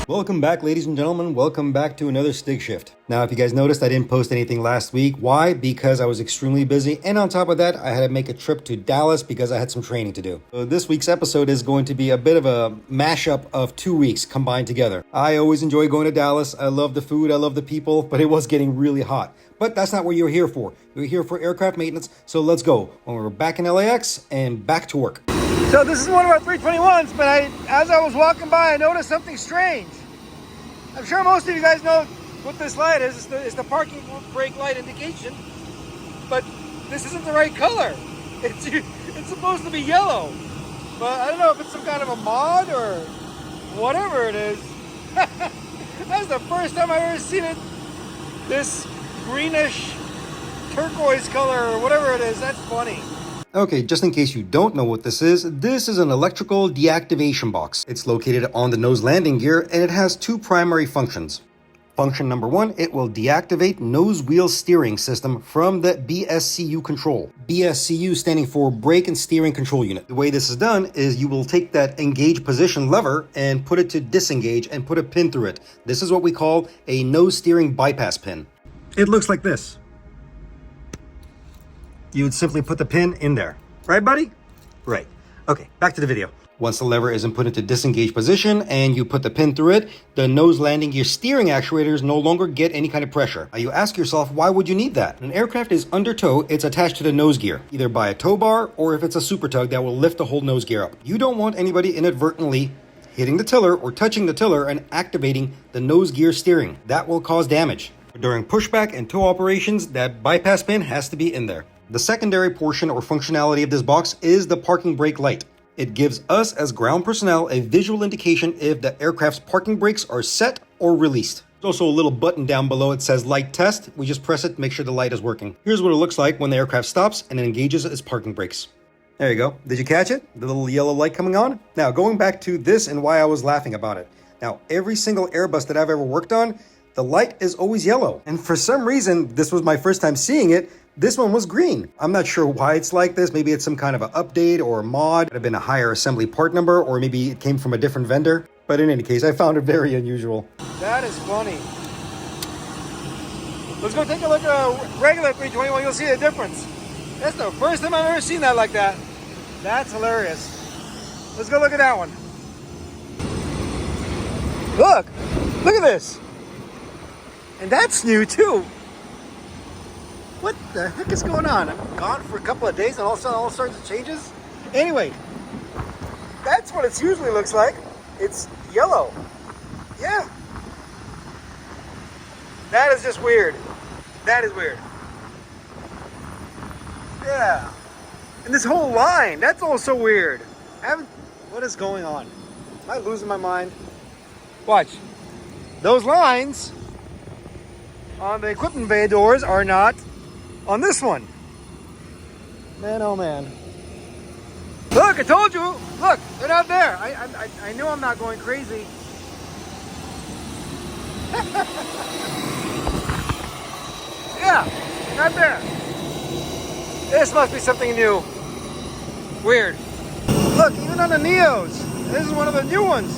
Welcome back, ladies and gentlemen. Welcome back to another Stig shift. Now, if you guys noticed, I didn't post anything last week. Why? Because I was extremely busy. And on top of that, I had to make a trip to Dallas because I had some training to do. So this week's episode is going to be a bit of a mashup of 2 weeks combined together. I always enjoy going to Dallas. I love the food. I love the people, but it was getting really hot. But that's not what you're here for. You're here for aircraft maintenance. So let's go when we're back in LAX and back to work. So this is one of our 321s, but as I was walking by, I noticed something strange. I'm sure most of you guys know what this light is. It's the parking brake light indication, but this isn't the right color. It's supposed to be yellow, but I don't know if it's some kind of a mod or whatever it is. That's the first time I've ever seen it this greenish turquoise color or whatever it is. That's funny. Okay, just in case you don't know what this is an electrical deactivation box. It's located on the nose landing gear and it has two primary functions. Function number one, it will deactivate nose wheel steering system from the BSCU control. BSCU standing for brake and steering control unit. The way this is done is you will take that engage position lever and put it to disengage and put a pin through it. This is what we call a nose steering bypass pin. It looks like this. You would simply put the pin in there. Right, buddy? Right. Okay, back to the video. Once the lever is put into disengage position and you put the pin through it, the nose landing gear steering actuators no longer get any kind of pressure. Now you ask yourself, why would you need that? When an aircraft is under tow, it's attached to the nose gear, either by a tow bar or if it's a super tug that will lift the whole nose gear up. You don't want anybody inadvertently hitting the tiller or touching the tiller and activating the nose gear steering. That will cause damage. During pushback and tow operations, that bypass pin has to be in there. The secondary portion or functionality of this box is the parking brake light. It gives us as ground personnel a visual indication if the aircraft's parking brakes are set or released. There's also a little button down below. It says light test. We just press it to make sure the light is working. Here's what it looks like when the aircraft stops and it engages its parking brakes. There you go. Did you catch it? The little yellow light coming on? Now, going back to this and why I was laughing about it. Now, every single Airbus that I've ever worked on, the light is always yellow. And for some reason, this was my first time seeing it, this one was green. I'm not sure why it's like this. Maybe it's some kind of an update or a mod. It could have been a higher assembly part number, or maybe it came from a different vendor. But in any case, I found it very unusual. That is funny. Let's go take a look at a regular 321. You'll see the difference. That's the first time I've ever seen that like that. That's hilarious. Let's go look at that one. Look at this. And that's new too. What the heck is going on? I'm gone for a couple of days and all of a sudden all sorts of changes? Anyway, that's what it usually looks like. It's yellow. Yeah. That is just weird. That is weird. Yeah. And this whole line, that's also weird. What is going on? Am I losing my mind? Watch. Those lines on the equipment bay doors are not on this one. Man, oh man. Look, I told you. Look, they're not there. I know I'm not going crazy. Yeah, not there. This must be something new. Weird. Look, even on the Neos. This is one of the new ones.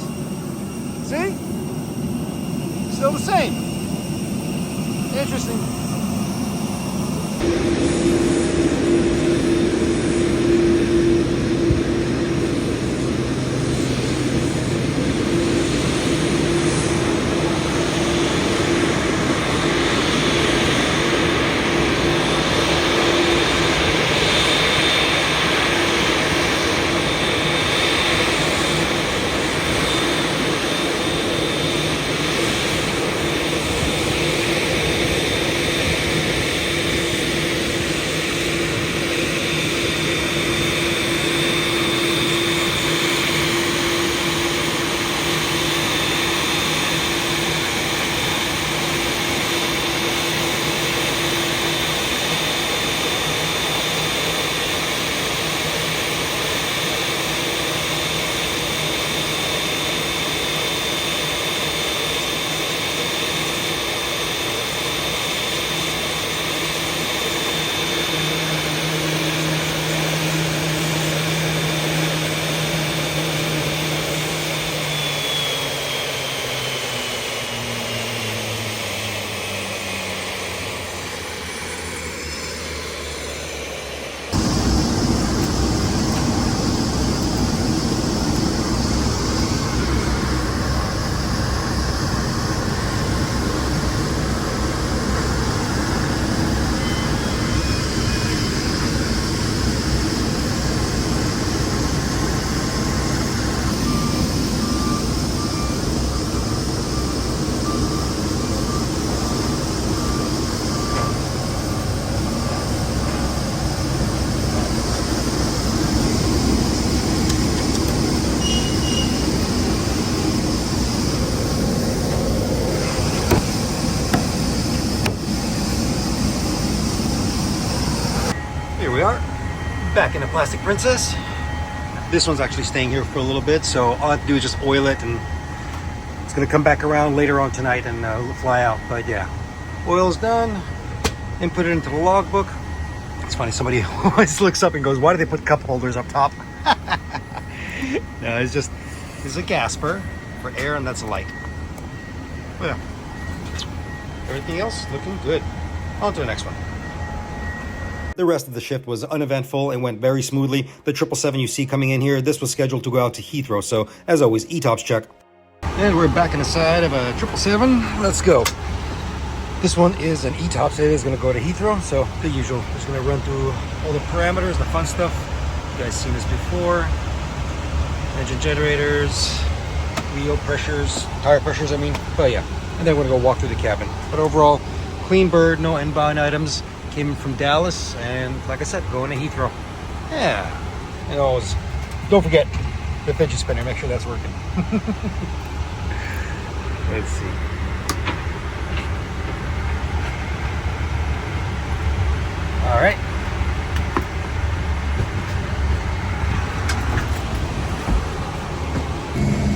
See? Still the same. Interesting. Here we are, back in the Plastic Princess. This one's actually staying here for a little bit, so all I have to do is just oil it, and it's gonna come back around later on tonight and fly out. But yeah, oil's done. Input it into the logbook. It's funny, somebody always looks up and goes, why do they put cup holders up top? No, it's just, it's a gasper for air, and that's a light. But yeah, everything else looking good. On to the next one. The rest of the shift was uneventful and went very smoothly. The 777 you see coming in here, this was scheduled to go out to Heathrow, so as always, ETOPS check. And we're back in the side of a 777. Let's go. This one is an ETOPS. It is going to go to Heathrow, so the usual. Just going to run through all the parameters, the fun stuff. You guys seen this before. Engine generators, wheel pressures, tire pressures, I mean. But yeah, and then we're going to go walk through the cabin. But overall, clean bird, no inbound items. Came from Dallas, and like I said, going to Heathrow. Yeah, and always don't forget the fidget spinner. Make sure that's working. Let's see. All right.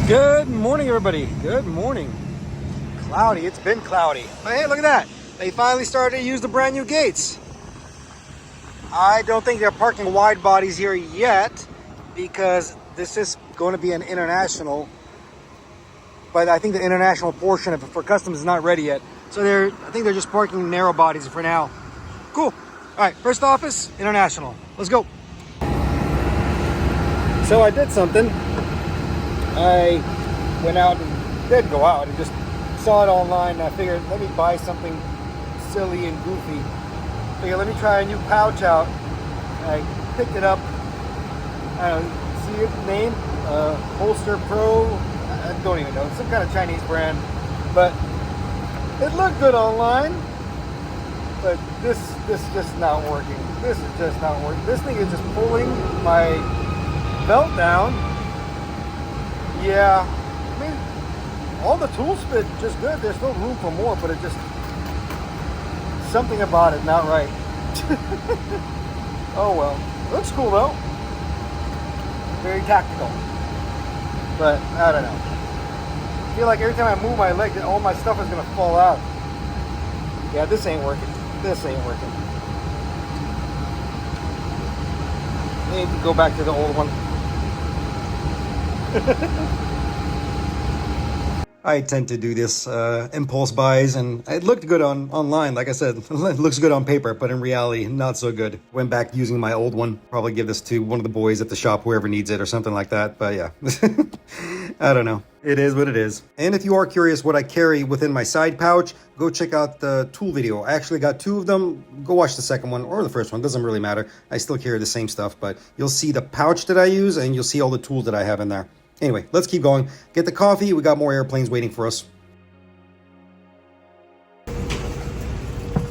Good morning, everybody. Good morning. Cloudy. It's been cloudy. But hey, look at that. They finally started to use the brand new gates. I don't think they're parking wide bodies here yet because this is going to be an international. But I think the international portion of it for customs is not ready yet. So I think they're just parking narrow bodies for now. Cool. All right, first office, international. Let's go. So I did something. I went out and did go out and just saw it online. And I figured, let me buy something silly and goofy. Figure, let me try a new pouch out. I picked it up. I don't know, see it name? Holster Pro. I don't even know. It's some kind of Chinese brand. But it looked good online. But this is just not working. This is just not working. This thing is just pulling my belt down. Yeah. I mean, all the tools fit just good. There's still room for more, but it just, something about it not right. Oh well. Looks cool though. Very tactical. But I don't know. I feel like every time I move my leg, all my stuff is gonna fall out. Yeah, this ain't working. This ain't working. I need to go back to the old one. I tend to do this impulse buys, and it looked good online. Like I said, it looks good on paper, but in reality, not so good. Went back using my old one. Probably give this to one of the boys at the shop, whoever needs it or something like that. But yeah, I don't know. It is what it is. And if you are curious what I carry within my side pouch, go check out the tool video. I actually got 2 of them. Go watch the second one or the first one. Doesn't really matter. I still carry the same stuff, but you'll see the pouch that I use, and you'll see all the tools that I have in there. Anyway, let's keep going. Get the coffee. We got more airplanes waiting for us.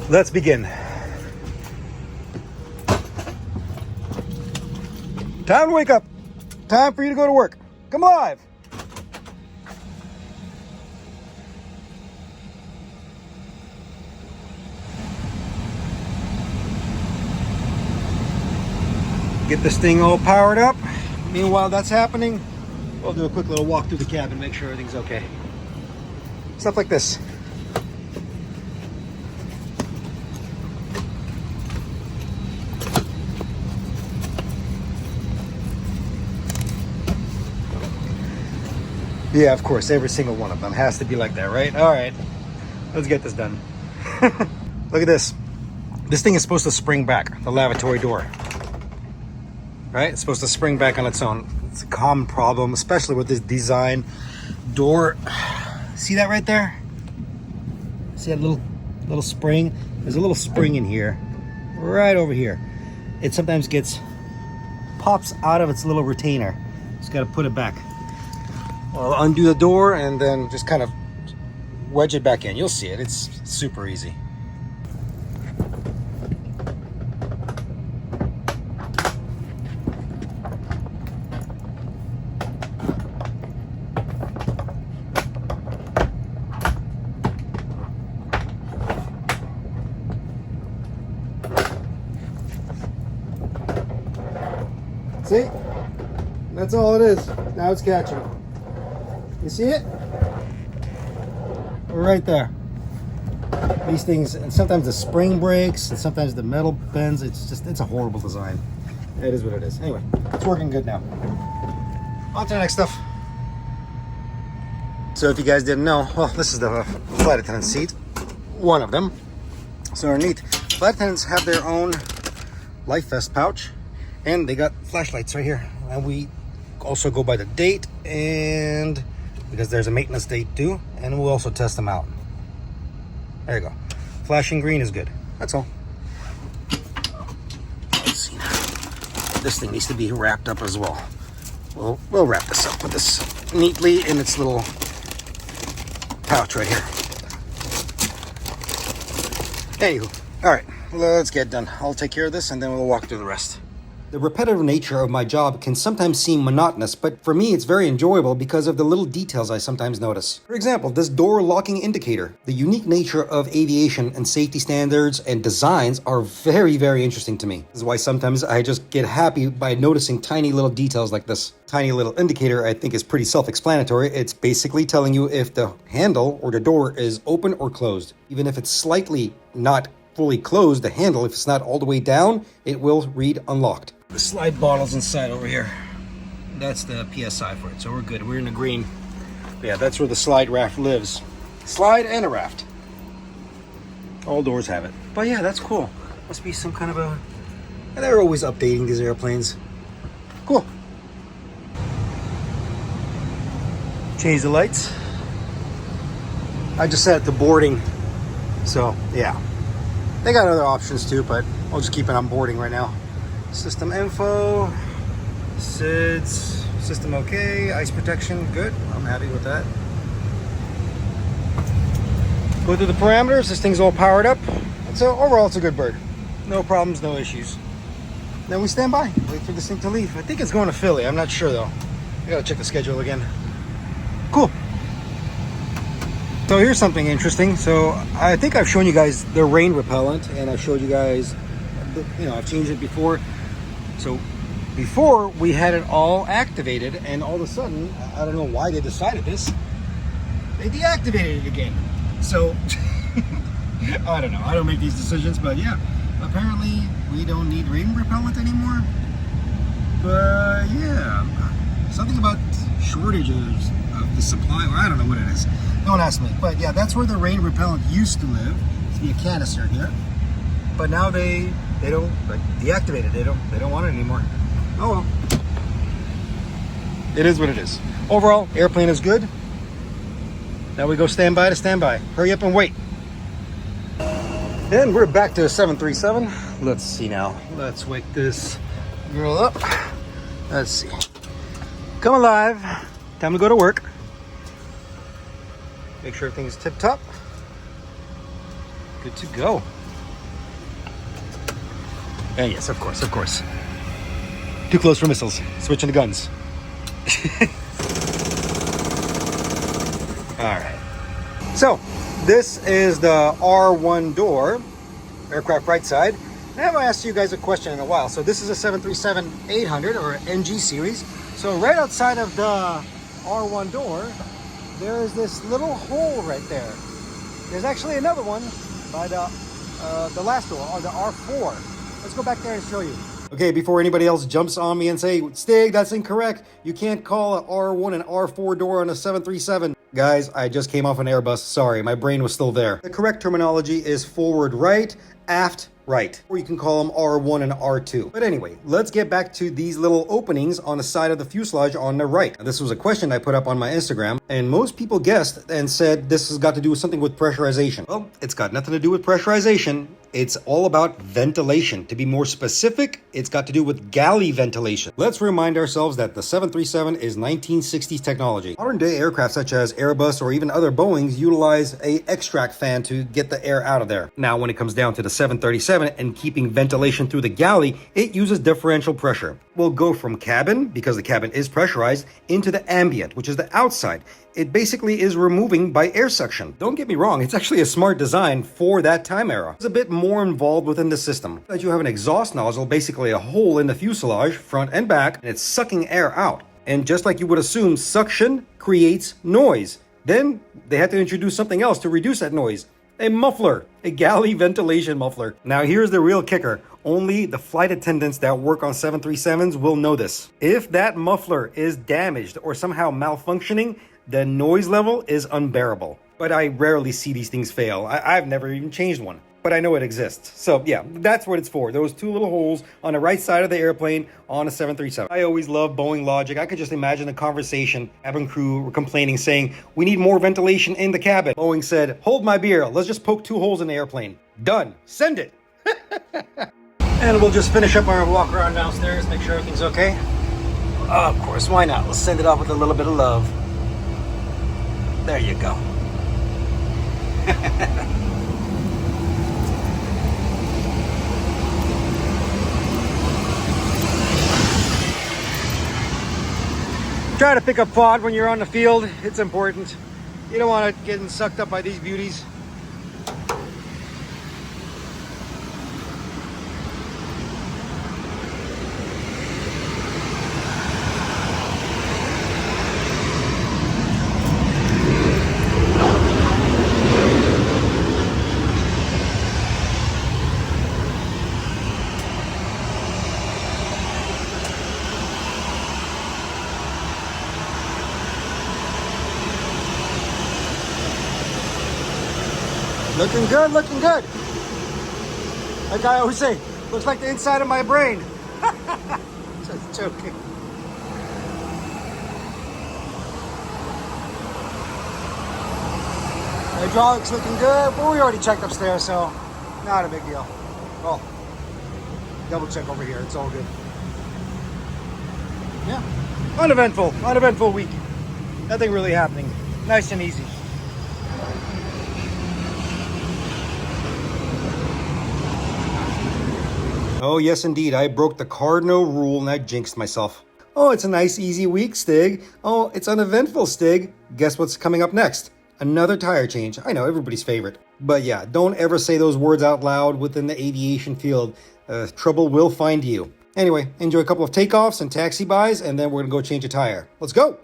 Let's begin. Time to wake up. Time for you to go to work. Come alive. Get this thing all powered up. Meanwhile, that's happening. We'll do a quick little walk through the cabin, make sure everything's okay. Stuff like this. Yeah, of course, every single one of them has to be like that, right? All right, let's get this done. Look at this. This thing is supposed to spring back, the lavatory door. Right? It's supposed to spring back on its own. It's a common problem, especially with this design door. See that right there? See that little spring? There's a little spring in here, right over here. It sometimes pops out of its little retainer. Just got to put it back. I'll undo the door and then just kind of wedge it back in. You'll see it. It's super easy. That's all it is. Now it's catching. You see it? Right there. These things, and sometimes the spring breaks, and sometimes the metal bends. It's a horrible design. It is what it is. Anyway, it's working good now. On to the next stuff. So if you guys didn't know, well, this is the flight attendant seat. One of them. So underneath, flight attendants have their own life vest pouch, and they got flashlights right here. And we also go by the date, and because there's a maintenance date too, and we'll also test them out. There you go. Flashing green is good. That's all. Let's see now. This thing needs to be wrapped up as well. We'll wrap this up with this neatly in its little pouch right here. Anywho, all right, let's get done. I'll take care of this and then we'll walk through the rest. The repetitive nature of my job can sometimes seem monotonous, but for me it's very enjoyable because of the little details I sometimes notice. For example, this door locking indicator. The unique nature of aviation and safety standards and designs are very, very interesting to me. This is why sometimes I just get happy by noticing tiny little details like this. Tiny little indicator I think is pretty self-explanatory. It's basically telling you if the handle or the door is open or closed. Even if it's slightly not fully closed, the handle, if it's not all the way down, it will read unlocked. The slide bottle's inside over here. That's the PSI for it, so we're good. We're in the green. But yeah, that's where the slide raft lives. Slide and a raft. All doors have it. But yeah, that's cool. Must be some kind of a... And they're always updating these airplanes. Cool. Change the lights. I just set it to boarding. So yeah. They got other options too, but I'll just keep it on boarding right now. System info, SIDS, system okay, ice protection, good. I'm happy with that. Go through the parameters, this thing's all powered up. So overall, it's a good bird. No problems, no issues. Then we stand by, wait for this thing to leave. I think it's going to Philly, I'm not sure though. I gotta check the schedule again. Cool. So here's something interesting. So I think I've shown you guys the rain repellent, and I've showed you guys, you know, I've changed it before. So before we had it all activated, and all of a sudden, I don't know why they decided this, they deactivated it again. So I don't know, I don't make these decisions, but yeah, apparently we don't need rain repellent anymore. But yeah, something about shortages of the supply, or I don't know what it is. Don't ask me. But yeah, that's where the rain repellent used to live. It's be a canister here. But now they don't, like, deactivate it. They don't want it anymore. Oh well. It is what it is. Overall, airplane is good. Now we go standby to standby. Hurry up and wait. And we're back to a 737. Let's see now. Let's wake this girl up. Let's see. Come alive. Time to go to work. Make sure everything's tip top. Good to go. And yes, of course. Too close for missiles. Switching to guns. All right. So this is the R1 door, aircraft right side. I haven't asked you guys a question in a while. So this is a 737-800 or NG series. So right outside of the R1 door, there is this little hole right there. There's actually another one by the last door, or the R4. Let's go back there and show you. Okay, before anybody else jumps on me and say, Stig, that's incorrect. You can't call an R1 and R4 door on a 737. Guys, I just came off an Airbus. Sorry, my brain was still there. The correct terminology is forward right, aft right, or you can call them R1 and R2. But anyway, let's get back to these little openings on the side of the fuselage on the right. Now, this was a question I put up on my Instagram, and most people guessed and said this has got to do with something with pressurization. Well, it's got nothing to do with pressurization. It's all about ventilation. To be more specific, it's got to do with galley ventilation. Let's remind ourselves that the 737 is 1960s technology. Modern day aircraft such as Airbus or even other Boeings utilize a extract fan to get the air out of there. Now, when it comes down to the 737 and keeping ventilation through the galley, it uses differential pressure. We'll go from cabin, because the cabin is pressurized, into the ambient, which is the outside. It basically is removing by air suction. Don't get me wrong, it's actually a smart design for that time era. It's a bit more involved within the system. That you have an exhaust nozzle, basically a hole in the fuselage, front and back, and it's sucking air out. And just like you would assume, suction creates noise. Then they had to introduce something else to reduce that noise. A muffler, a galley ventilation muffler. Now here's the real kicker. Only the flight attendants that work on 737s will know this. If that muffler is damaged or somehow malfunctioning, the noise level is unbearable. But I rarely see these things fail. I've never even changed one, but I know it exists. So yeah, that's what it's for. Those two little holes on the right side of the airplane on a 737. I always love Boeing logic. I could just imagine a conversation. Cabin crew were complaining, saying, we need more ventilation in the cabin. Boeing said, hold my beer. Let's just poke 2 holes in the airplane. Done. Send it. And we'll just finish up our walk around downstairs, make sure everything's okay. Of course, why not? Let's send it off with a little bit of love. There you go. Try to pick up quad when you're on the field. It's important. You don't want to get sucked up by these beauties. Looking good, looking good. Like I always say, looks like the inside of my brain. Just joking. Hydraulics looking good, but we already checked upstairs, so not a big deal. Well, double check over here, it's all good. Yeah, uneventful week. Nothing really happening. Nice and easy. Oh, yes, indeed. I broke the cardinal rule and I jinxed myself. Oh, it's a nice, easy week, Stig. Oh, it's uneventful, Stig. Guess what's coming up next? Another tire change. I know, everybody's favorite. But yeah, don't ever say those words out loud within the aviation field. Trouble will find you. Anyway, enjoy a couple of takeoffs and taxi bys, and then we're going to go change a tire. Let's go!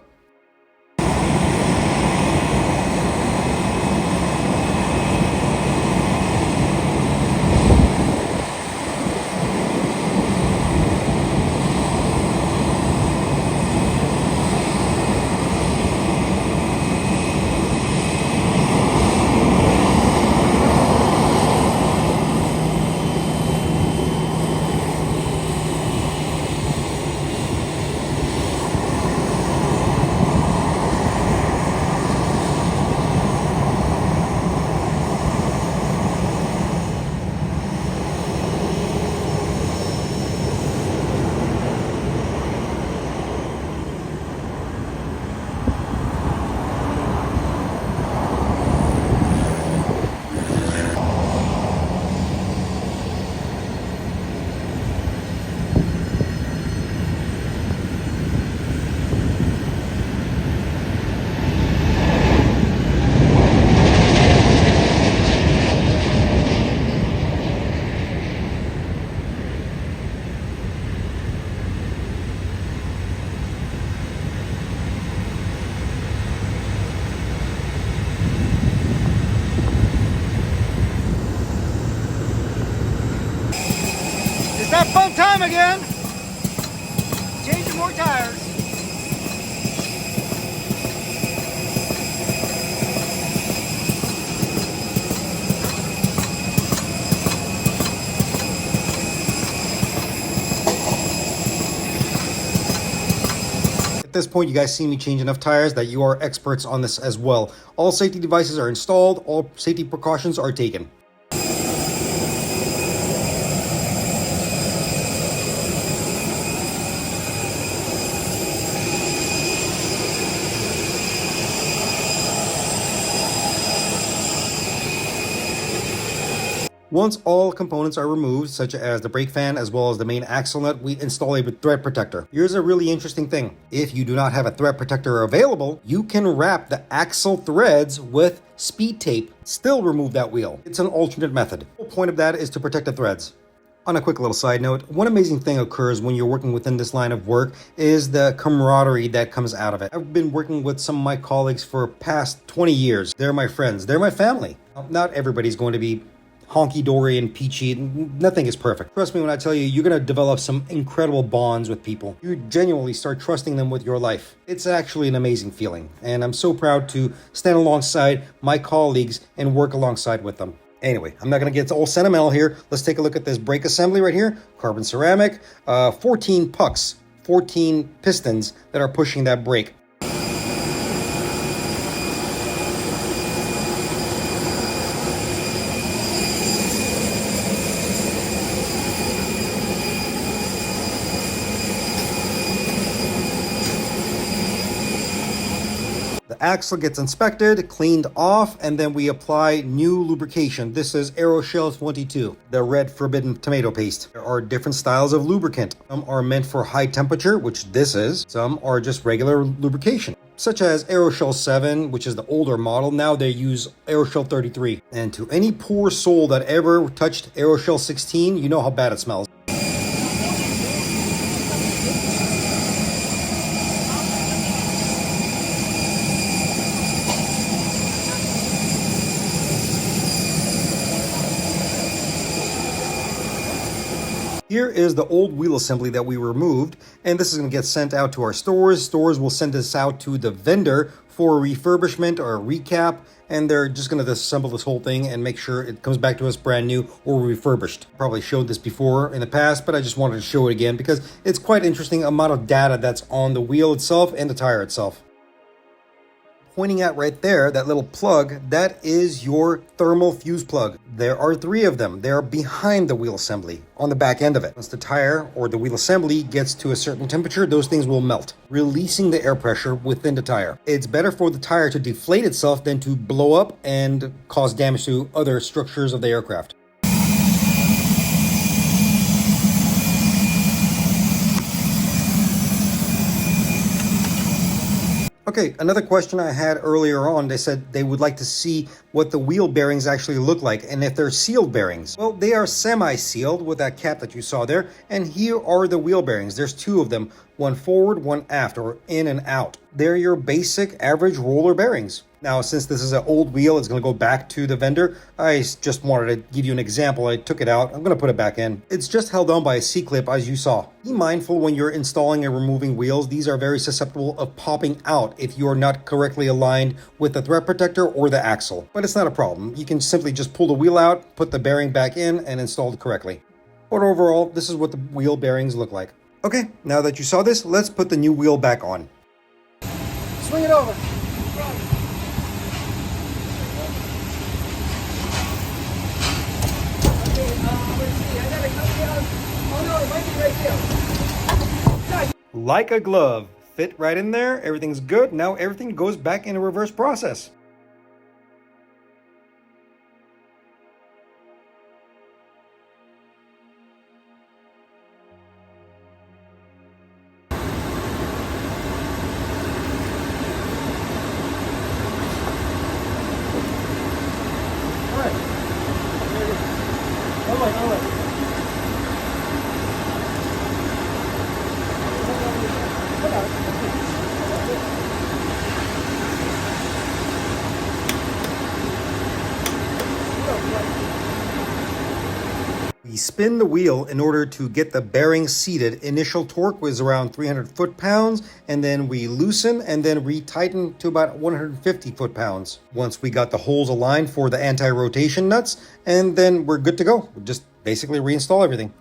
It's that fun time again. Changing more tires. At this point, you guys see me change enough tires that you are experts on this as well. All safety devices are installed, all safety precautions are taken. Once all components are removed, such as the brake fan as well as the main axle nut, we install a thread protector. Here's a really interesting thing. If you do not have a thread protector available, you can wrap the axle threads with speed tape. Still remove that wheel. It's an alternate method. The whole point of that is to protect the threads. On a quick little side note, one amazing thing occurs when you're working within this line of work is the camaraderie that comes out of it. I've been working with some of my colleagues for past 20 years. They're my friends. They're my family. Not everybody's going to be honky-dory and peachy. Nothing is perfect. Trust me when I tell you, you're going to develop some incredible bonds with people. You genuinely start trusting them with your life. It's actually an amazing feeling, and I'm so proud to stand alongside my colleagues and work alongside with them. Anyway, I'm not going to get all sentimental here. Let's take a look at this brake assembly right here. Carbon ceramic, 14 pucks, 14 pistons that are pushing that brake. The axle gets inspected, cleaned off, and then we apply new lubrication. This is Aeroshell 22, the red forbidden tomato paste. There are different styles of lubricant. Some are meant for high temperature, which this is. Some are just regular lubrication, such as Aeroshell 7, which is the older model. Now they use Aeroshell 33. And to any poor soul that ever touched Aeroshell 16, you know how bad it smells. Here is the old wheel assembly that we removed, and this is going to get sent out to our stores. Stores will send this out to the vendor for refurbishment or a recap, and they're just going to assemble this whole thing and make sure it comes back to us brand new or refurbished. Probably showed this before in the past, but I just wanted to show it again because it's quite interesting amount of data that's on the wheel itself and the tire itself. Pointing at right there, that little plug, that is your thermal fuse plug. There are 3 of them. They're behind the wheel assembly on the back end of it. Once the tire or the wheel assembly gets to a certain temperature, those things will melt, releasing the air pressure within the tire. It's better for the tire to deflate itself than to blow up and cause damage to other structures of the aircraft. Okay, another question I had earlier on, they said they would like to see what the wheel bearings actually look like and if they're sealed bearings. Well, they are semi-sealed with that cap that you saw there, and here are the wheel bearings. There's 2 of them, one forward, one aft, or in and out. They're your basic average roller bearings. Now, since this is an old wheel, it's going to go back to the vendor. I just wanted to give you an example. I took it out. I'm going to put it back in. It's just held on by a C-clip, as you saw. Be mindful when you're installing and removing wheels. These are very susceptible of popping out if you're not correctly aligned with the thread protector or the axle. But it's not a problem. You can simply just pull the wheel out, put the bearing back in, and install it correctly. But overall, this is what the wheel bearings look like. Okay, now that you saw this, let's put the new wheel back on. Swing it over. Like a glove, fit right in there, everything's good. Now everything goes back in a reverse process. We spin the wheel in order to get the bearing seated. Initial torque was around 300 foot-pounds, and then we loosen and then retighten to about 150 foot-pounds. Once we got the holes aligned for the anti-rotation nuts, and then we're good to go. We'll just basically reinstall everything.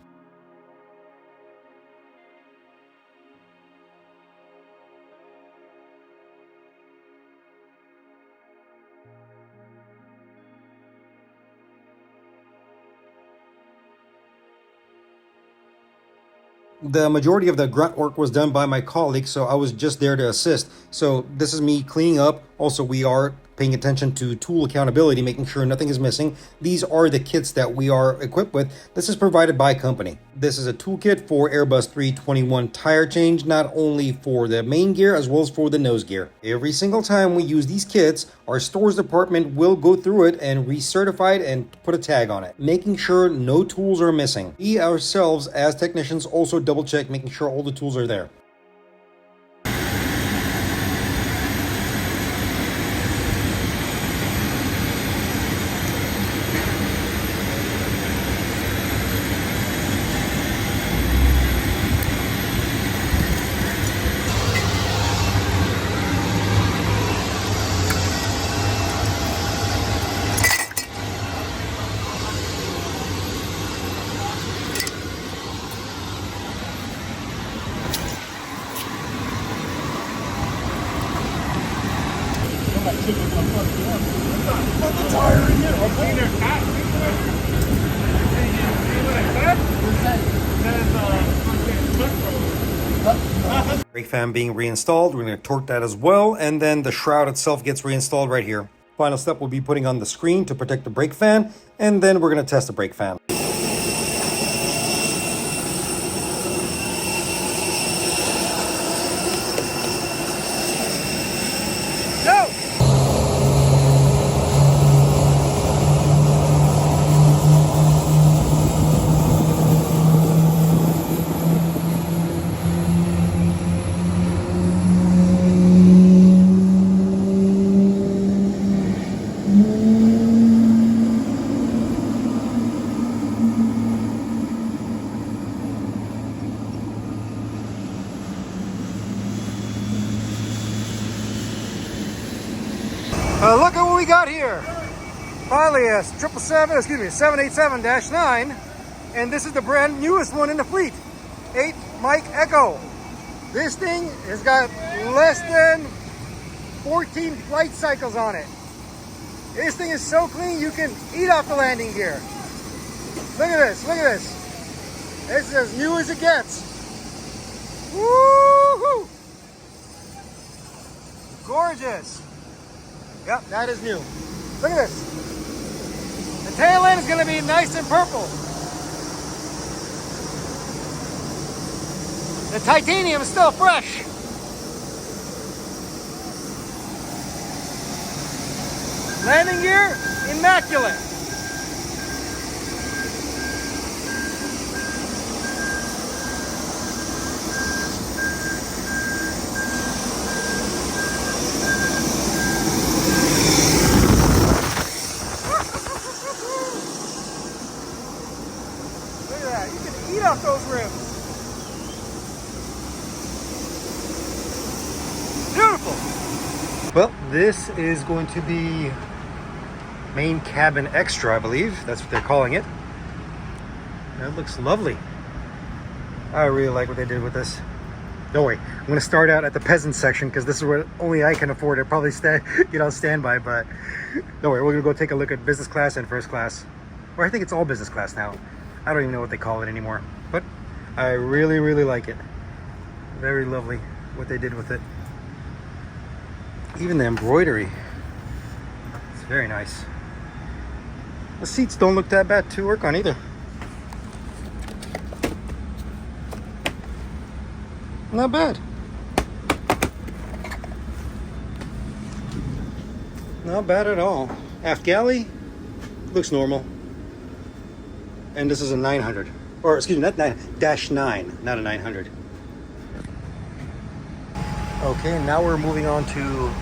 The majority of the grunt work was done by my colleague, so I was just there to assist. So this is me cleaning up. Also, we are paying attention to tool accountability, making sure nothing is missing. These are the kits that we are equipped with. This is provided by company. This is a toolkit for Airbus 321 tire change, not only for the main gear as well as for the nose gear. Every single time we use these kits, our stores department will go through it and recertify it and put a tag on it, making sure no tools are missing. We ourselves as technicians also double check, making sure all the tools are there. Brake fan being reinstalled, we're going to torque that as well, and then the shroud itself gets reinstalled right here. Final step will be putting on the screen to protect the brake fan, and then we're going to test the brake fan. Look at what we got here. Finally, a 787-9, and this is the brand newest one in the fleet. 8 Mike Echo. This thing has got less than 14 flight cycles on it. This thing is so clean you can eat off the landing gear. Look at this, look at this. This is as new as it gets. Woo-hoo! Gorgeous. Yep, that is new. Look at this. The tail end is going to be nice and purple. The titanium is still fresh. Landing gear, immaculate. Eat off those rims. Beautiful. Well, this is going to be main cabin extra, I believe. That's what they're calling it. That looks lovely. I really like what they did with this. Don't worry, I'm going to start out at the peasant section because this is where only I can afford it. Probably standby, but don't worry, we're going to go take a look at business class and first class. Or I think it's all business class now. I don't even know what they call it anymore, but I really, really like it. Very lovely what they did with it. Even the embroidery, it's very nice. The seats don't look that bad to work on either. Not bad. Not bad at all. Aft galley looks normal. And this is a 900, or excuse me, not 9-9, not a 900. Okay, now we're moving on to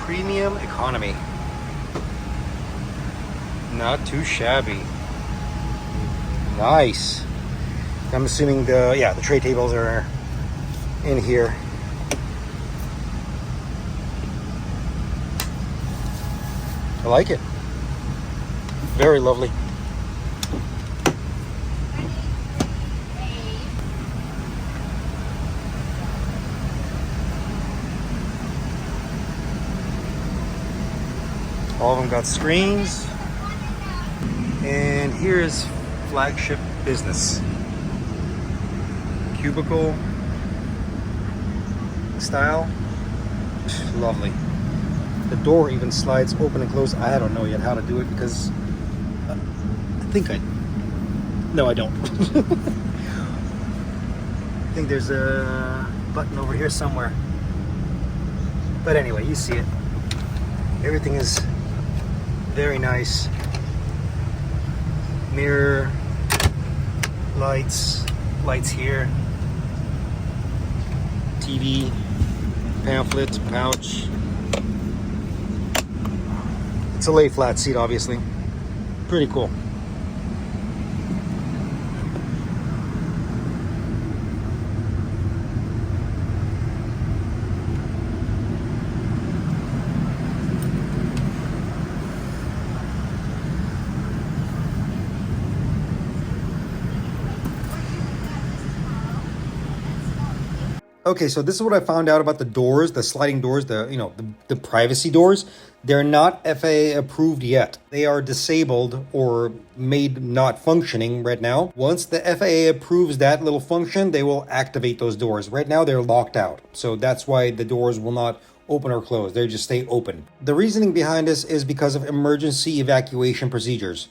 premium economy. Not too shabby. Nice. I'm assuming the tray tables are in here. I like it. Very lovely. All of them got screens. And here is flagship business. Cubicle style. Lovely. The door even slides open and close. I don't know yet how to do it because I think no, I don't. I think there's a button over here somewhere. But anyway, you see it. Everything is very nice. Mirror, lights here. TV, pamphlet, pouch. It's a lay flat seat, obviously. Pretty cool. Okay, so this is what I found out about the doors, the sliding doors, the privacy doors. They're not FAA approved yet. They are disabled or made not functioning right now. Once the FAA approves that little function, they will activate those doors. Right now, they're locked out. So that's why the doors will not open or close. They just stay open. The reasoning behind this is because of emergency evacuation procedures.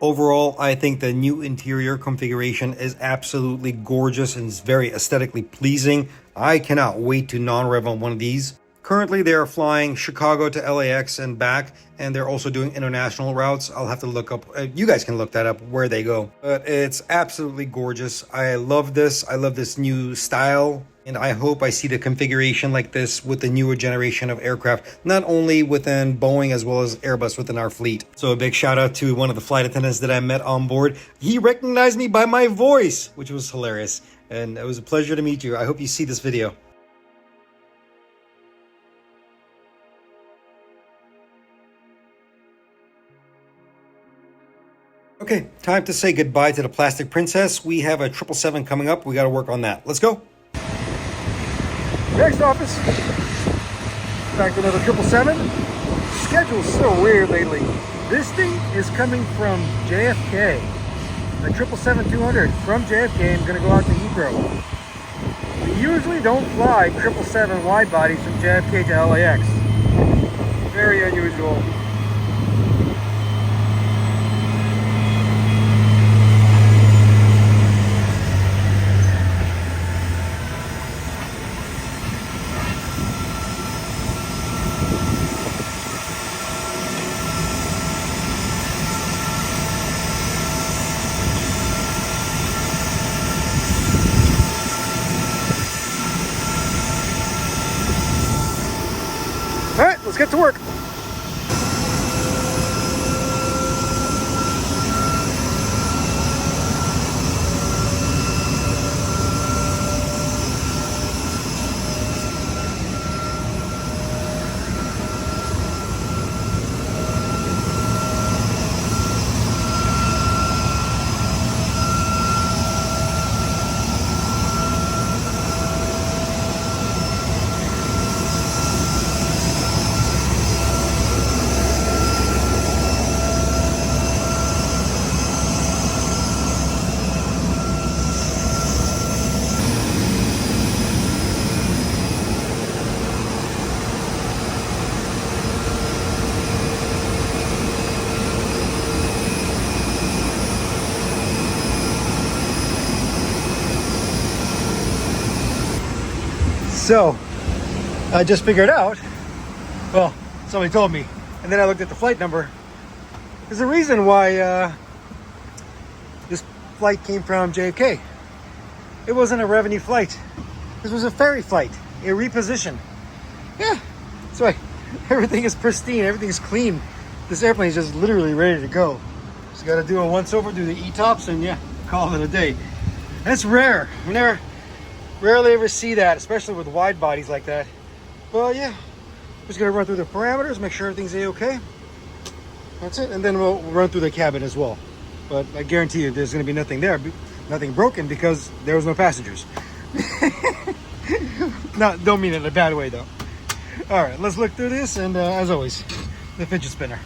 Overall, I think the new interior configuration is absolutely gorgeous and is very aesthetically pleasing. I cannot wait to non-rev on one of these. Currently, they are flying Chicago to LAX and back, and they're also doing international routes. I'll have to look up, you guys can look that up, where they go. But it's absolutely gorgeous. I love this. I love this new style. And I hope I see the configuration like this with the newer generation of aircraft, not only within Boeing as well as Airbus within our fleet. So a big shout out to one of the flight attendants that I met on board. He recognized me by my voice, which was hilarious. And it was a pleasure to meet you. I hope you see this video. Okay, time to say goodbye to the Plastic Princess. We have a 777 coming up. We got to work on that. Let's go. Next office. Back to another 777. Schedule's so weird lately. This thing is coming from JFK. The 777-200 from JFK. I'm going to go out to Heathrow. We usually don't fly 777 wide bodies from JFK to LAX. Very unusual. All right, let's get to work. So, I just figured out, well, somebody told me, and then I looked at the flight number. There's a reason why this flight came from JFK. It wasn't a revenue flight. This was a ferry flight, a reposition. Yeah, that's why everything is pristine, everything's clean. This airplane is just literally ready to go. Just got to do a once over, do the ETOPS, and yeah, call it a day. That's rare. Rarely ever see that, especially with wide bodies like that. But yeah, just gonna run through the parameters, make sure everything's a-okay. That's it, and then we'll run through the cabin as well. But I guarantee you there's gonna be nothing there, nothing broken, because there was no passengers. Don't mean it in a bad way though. All right, let's look through this, and as always, the fidget spinner.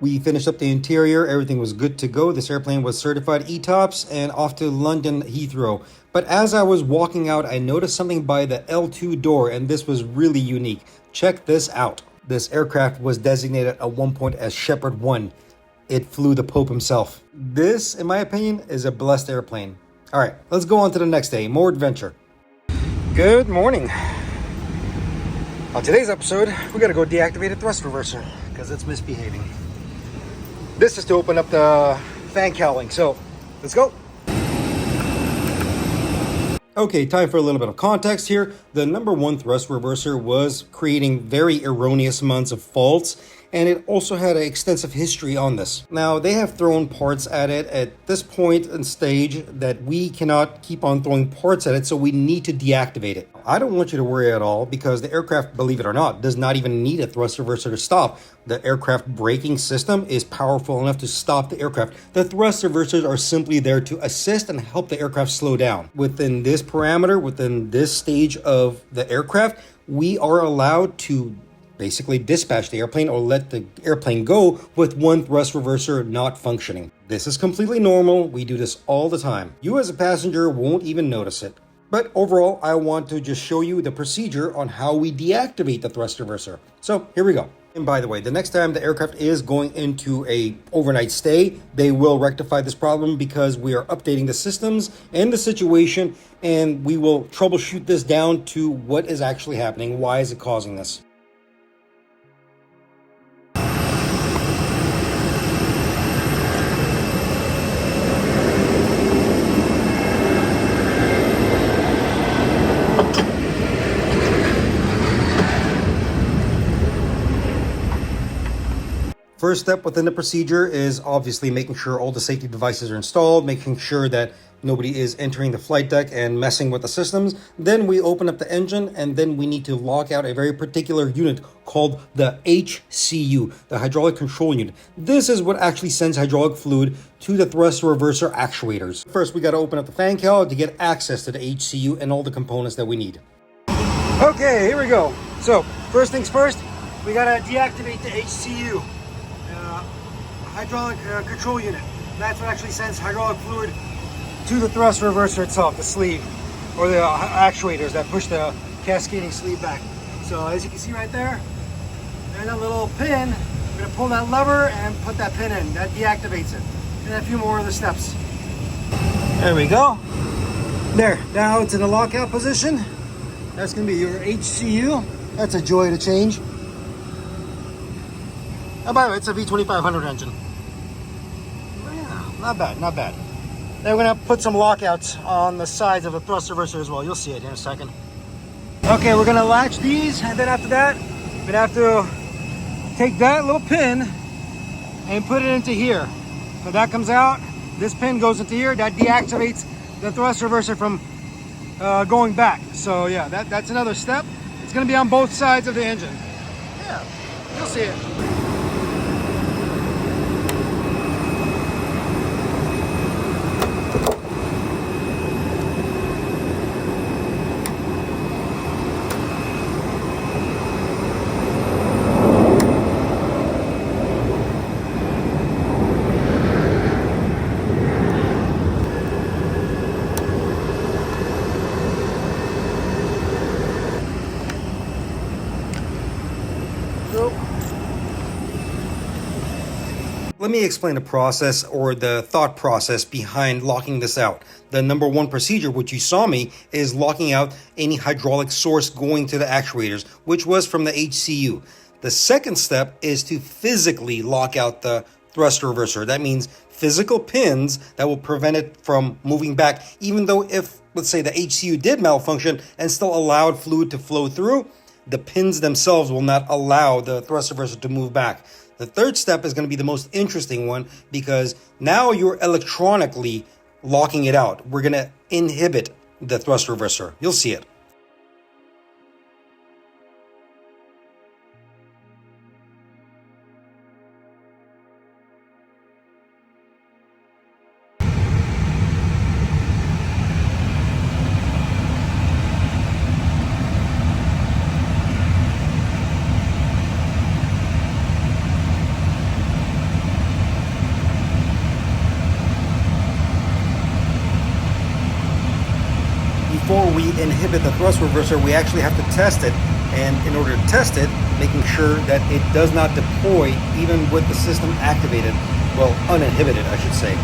We finished up the interior. Everything was good to go. This airplane was certified ETOPS and off to London Heathrow. But as I was walking out, I noticed something by the L2 door, and this was really unique. Check this out. This aircraft was designated at one point as Shepherd 1. It flew the Pope himself. This, in my opinion, is a blessed airplane. All right, let's go on to the next day. More adventure. Good morning. On today's episode, we got to go deactivate a thrust reverser because it's misbehaving. This is to open up the fan cowling. So let's go. Okay, time for a little bit of context here. The number one thrust reverser was creating very erroneous amounts of faults, and it also had an extensive history on this. Now, they have thrown parts at it at this point and stage that we cannot keep on throwing parts at it, so we need to deactivate it. I don't want you to worry at all because the aircraft, believe it or not, does not even need a thrust reverser to stop. The aircraft braking system is powerful enough to stop the aircraft. The thrust reversers are simply there to assist and help the aircraft slow down. Within this parameter, within this stage of the aircraft, we are allowed to basically dispatch the airplane or let the airplane go with one thrust reverser not functioning. This is completely normal. We do this all the time. You as a passenger won't even notice it. But overall, I want to just show you the procedure on how we deactivate the thrust reverser. So here we go. And by the way, the next time the aircraft is going into a overnight stay, they will rectify this problem because we are updating the systems and the situation, and we will troubleshoot this down to what is actually happening. Why is it causing this? First step within the procedure is obviously making sure all the safety devices are installed, making sure that nobody is entering the flight deck and messing with the systems. Then we open up the engine, and then we need to lock out a very particular unit called the HCU, the hydraulic control unit. This is what actually sends hydraulic fluid to the thrust reverser actuators. First, we got to open up the fan cowl to get access to the HCU and all the components that we need. Okay, here we go. So first things first, we got to deactivate the HCU. Hydraulic control unit. That's what actually sends hydraulic fluid to the thrust reverser itself, the sleeve, or the actuators that push the cascading sleeve back. So as you can see right there, there's a little pin. We're gonna pull that lever and put that pin in. That deactivates it. And a few more of the steps. There we go. There, now it's in a lockout position. That's gonna be your HCU. That's a joy to change. Oh, by the way, it's a V2500 engine. Yeah, not bad, not bad. Then we're gonna put some lockouts on the sides of the thrust reverser as well. You'll see it in a second. Okay, we're gonna latch these, and then after that, we're gonna have to take that little pin and put it into here. So that comes out, this pin goes into here, that deactivates the thrust reverser from going back. So yeah, that's another step. It's gonna be on both sides of the engine. Yeah, you'll see it. Let me explain the process or the thought process behind locking this out. The number one procedure, which you saw me, is locking out any hydraulic source going to the actuators, which was from the HCU. The second step is to physically lock out the thrust reverser. That means physical pins that will prevent it from moving back, even though if, let's say, the HCU did malfunction and still allowed fluid to flow through, the pins themselves will not allow the thrust reverser to move back. The third step is going to be the most interesting one because now you're electronically locking it out. We're going to inhibit the thrust reverser. You'll see it. before we inhibit the thrust reverser, we actually have to test it. And in order to test it, making sure that it does not deploy even with the system activated. Well, uninhibited, I should say.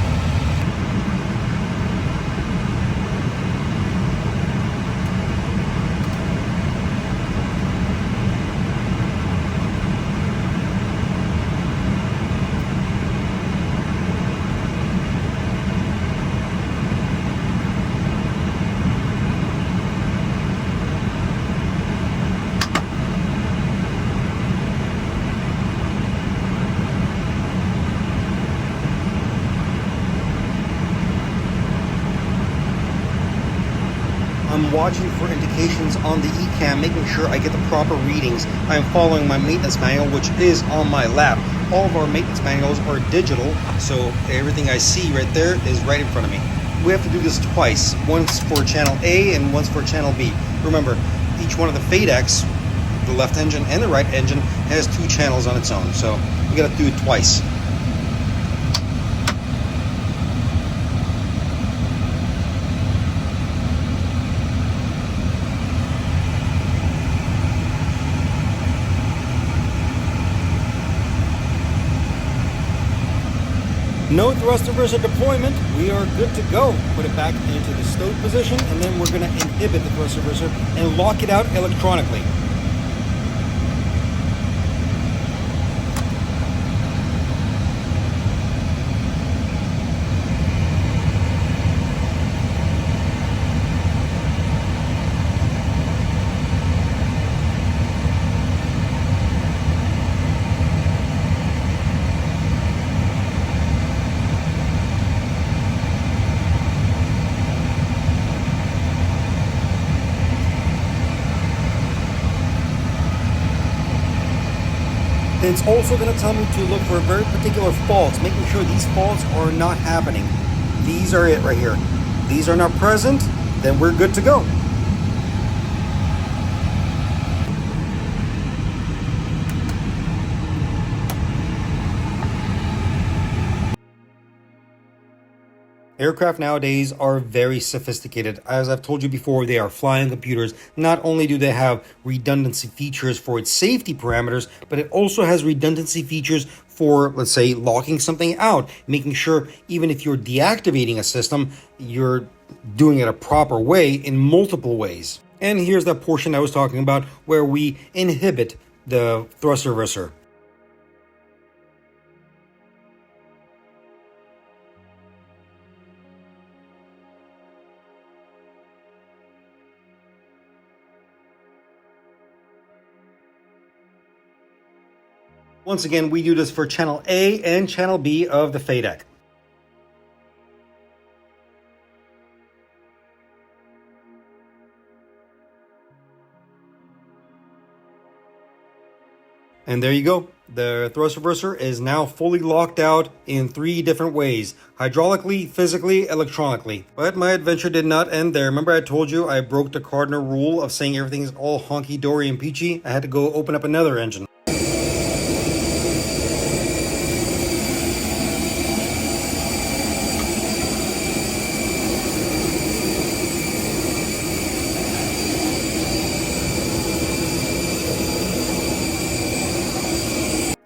I'm watching for indications on the eCam, making sure I get the proper readings. I am following my maintenance manual, which is on my lap. All of our maintenance manuals are digital, so everything I see right there is right in front of me. We have to do this twice, once for channel A and once for channel B. Remember, each one of the FADECs, the left engine and the right engine, has 2 channels on its own, so we gotta do it twice. No thrust reverser deployment. We are good to go. Put it back into the stowed position, and then we're going to inhibit the thrust reverser and lock it out electronically. It's also going to tell me to look for very particular faults, making sure these faults are not happening. These are it right here. These are not present, then we're good to go. Aircraft nowadays are very sophisticated. As I've told you before, they are flying computers. Not only do they have redundancy features for its safety parameters, but it also has redundancy features for, let's say, locking something out, making sure even if you're deactivating a system, you're doing it a proper way in multiple ways. And here's that portion I was talking about where we inhibit the thrust reverser. Once again, we do this for channel A and channel B of the FADEC. And there you go. The thrust reverser is now fully locked out in 3 different ways: hydraulically, physically, electronically. But my adventure did not end there. Remember I told you I broke the cardinal rule of saying everything's all honky-dory and peachy? I had to go open up another engine.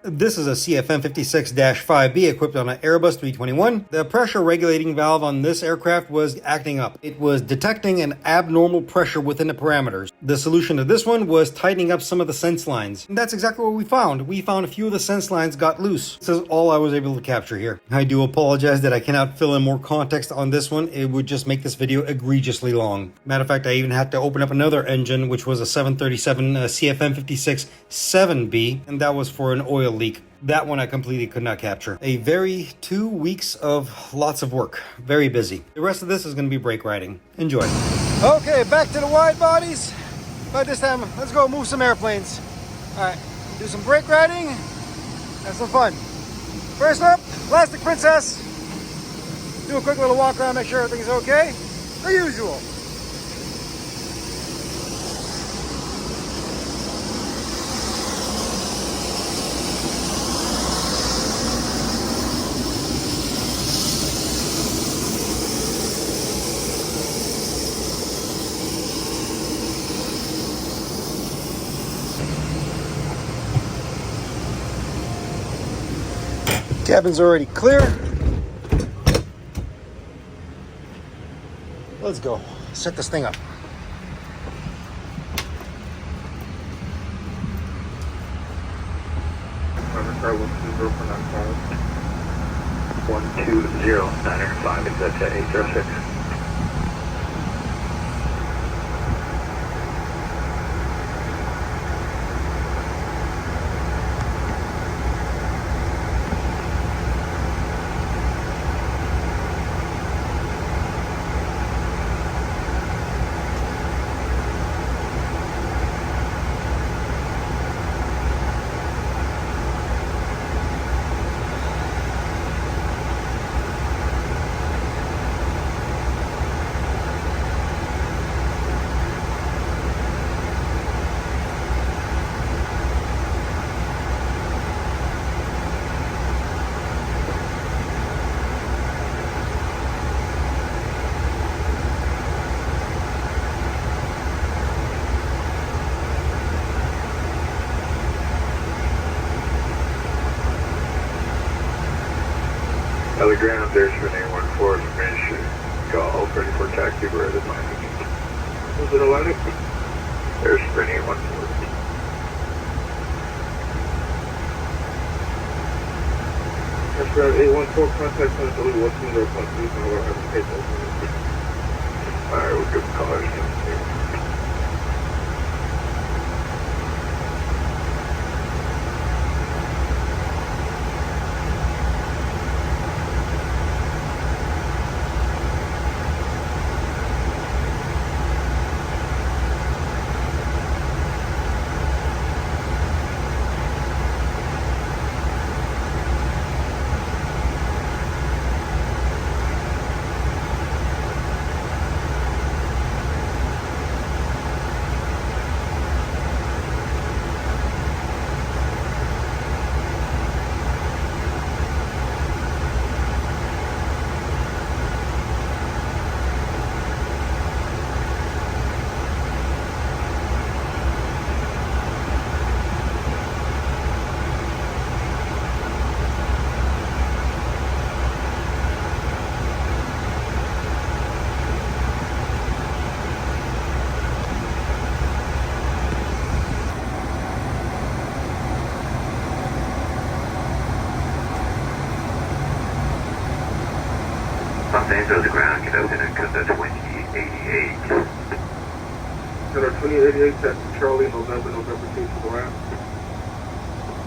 This is a CFM56-5B equipped on an Airbus 321. The pressure regulating valve on this aircraft was acting up. It was detecting an abnormal pressure within the parameters. The solution to this one was tightening up some of the sense lines. And that's exactly what we found. We found a few of the sense lines got loose. This is all I was able to capture here. I do apologize that I cannot fill in more context on this one. It would just make this video egregiously long. Matter of fact, I even had to open up another engine, which was a 737 CFM56-7B, and that was for an oil leak. That one I completely could not capture. A very 2 weeks of lots of work. Very busy. The rest of this is going to be brake riding. Enjoy. Okay, back to the wide bodies. But this time, let's go move some airplanes. All right, do some brake riding. Have some fun. First up, Plastic Princess. Do a quick little walk around, make sure everything's okay. The usual. Cabin's already clear. Let's go. Set this thing up. Car 120.95 is at 806. Telegram, there's Renee 14 information. Call 34 taxi, where is it landing? Was it Atlantic? There's Renee 14. That's ground 814, contact on delete 120.3, now we're having paper. Alright, we'll give callers. Names of the ground, get up in and cut the 2088. Got our 2088, that's Charlie, November 2 to the ramp.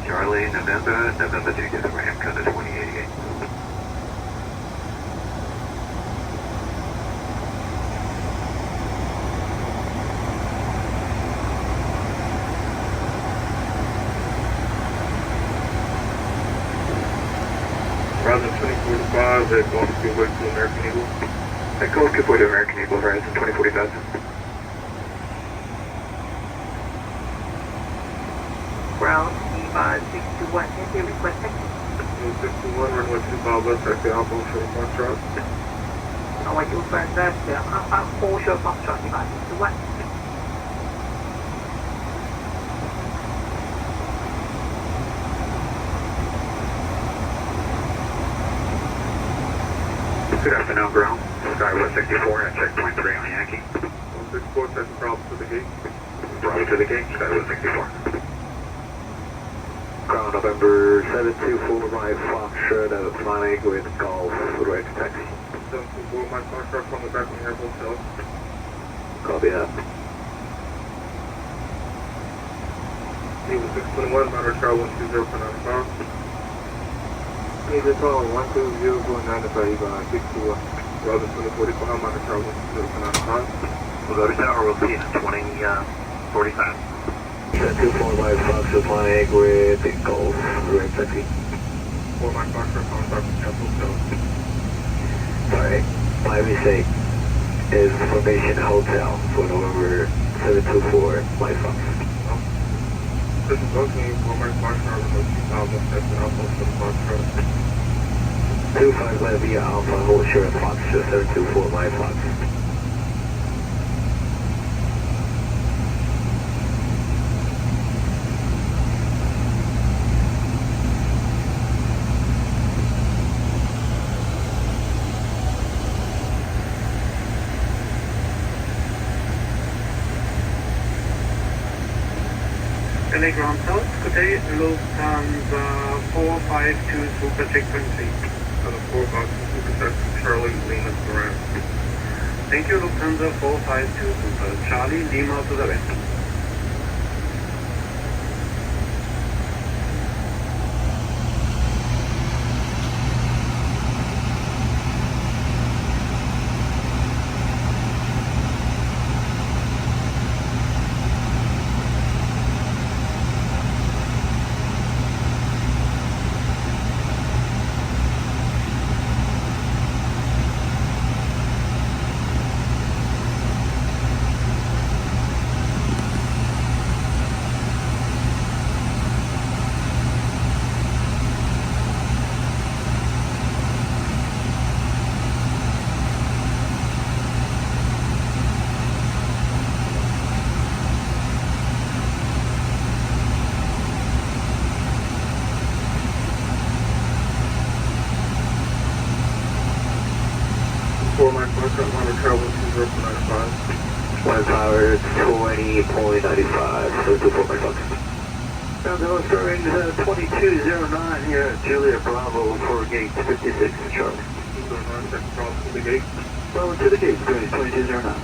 Charlie, November 2 to the ramp, cut the 2088. Horizon 2045, they're going to be waiting to American Eagle. They're going to to American Eagle, Horizon 2045. Ground E5621, is your request taken? 61, runway 25 left, taxi Alpha, show Foxtrot. I want you to confirm that, full show Foxtrot, E5621. Good afternoon, ground. Skywest 64 at checkpoint 3 on Yankee. 164, check the Bravo to the gate. Bravo to the gate, Skywest 64. Ground November 724, my Foxtrot, flying with Golf, right to taxi. 724, my Foxtrot, coming back from your hotel. Copy that. Eagle 621, Mount Charlie 120.95. Need to call 120.95, Eagle 621. Brother 2045, Mount Charlie 120.95. We'll go to tower, we'll see you in 2045. 724, my Foxtrot, flying with Golf, right taxi. 4 my Foxtrot, coming back from your hotel. Alright, my mistake is Formation Hotel for November 724, my Fox. This is looking for my Foxtrot, with 2000, that's an Alpha for the Foxtrot. 25 left via Alpha, hold short Foxtrot, 724, my Fox. LA Ground South, good day, Lufthansa 452 Super checkpoint 3. On the 452 Super Charlie Lima to the right. Thank you, Lufthansa 452 Super Charlie Lima to the west. Monitor travel 20.95. One power 20.95, so 24 my Fox. Now they're referring to 2209 here at Juliet Bravo for gate 56, Charlie. 209, second cross to the gate. Well, to the gate, 2209.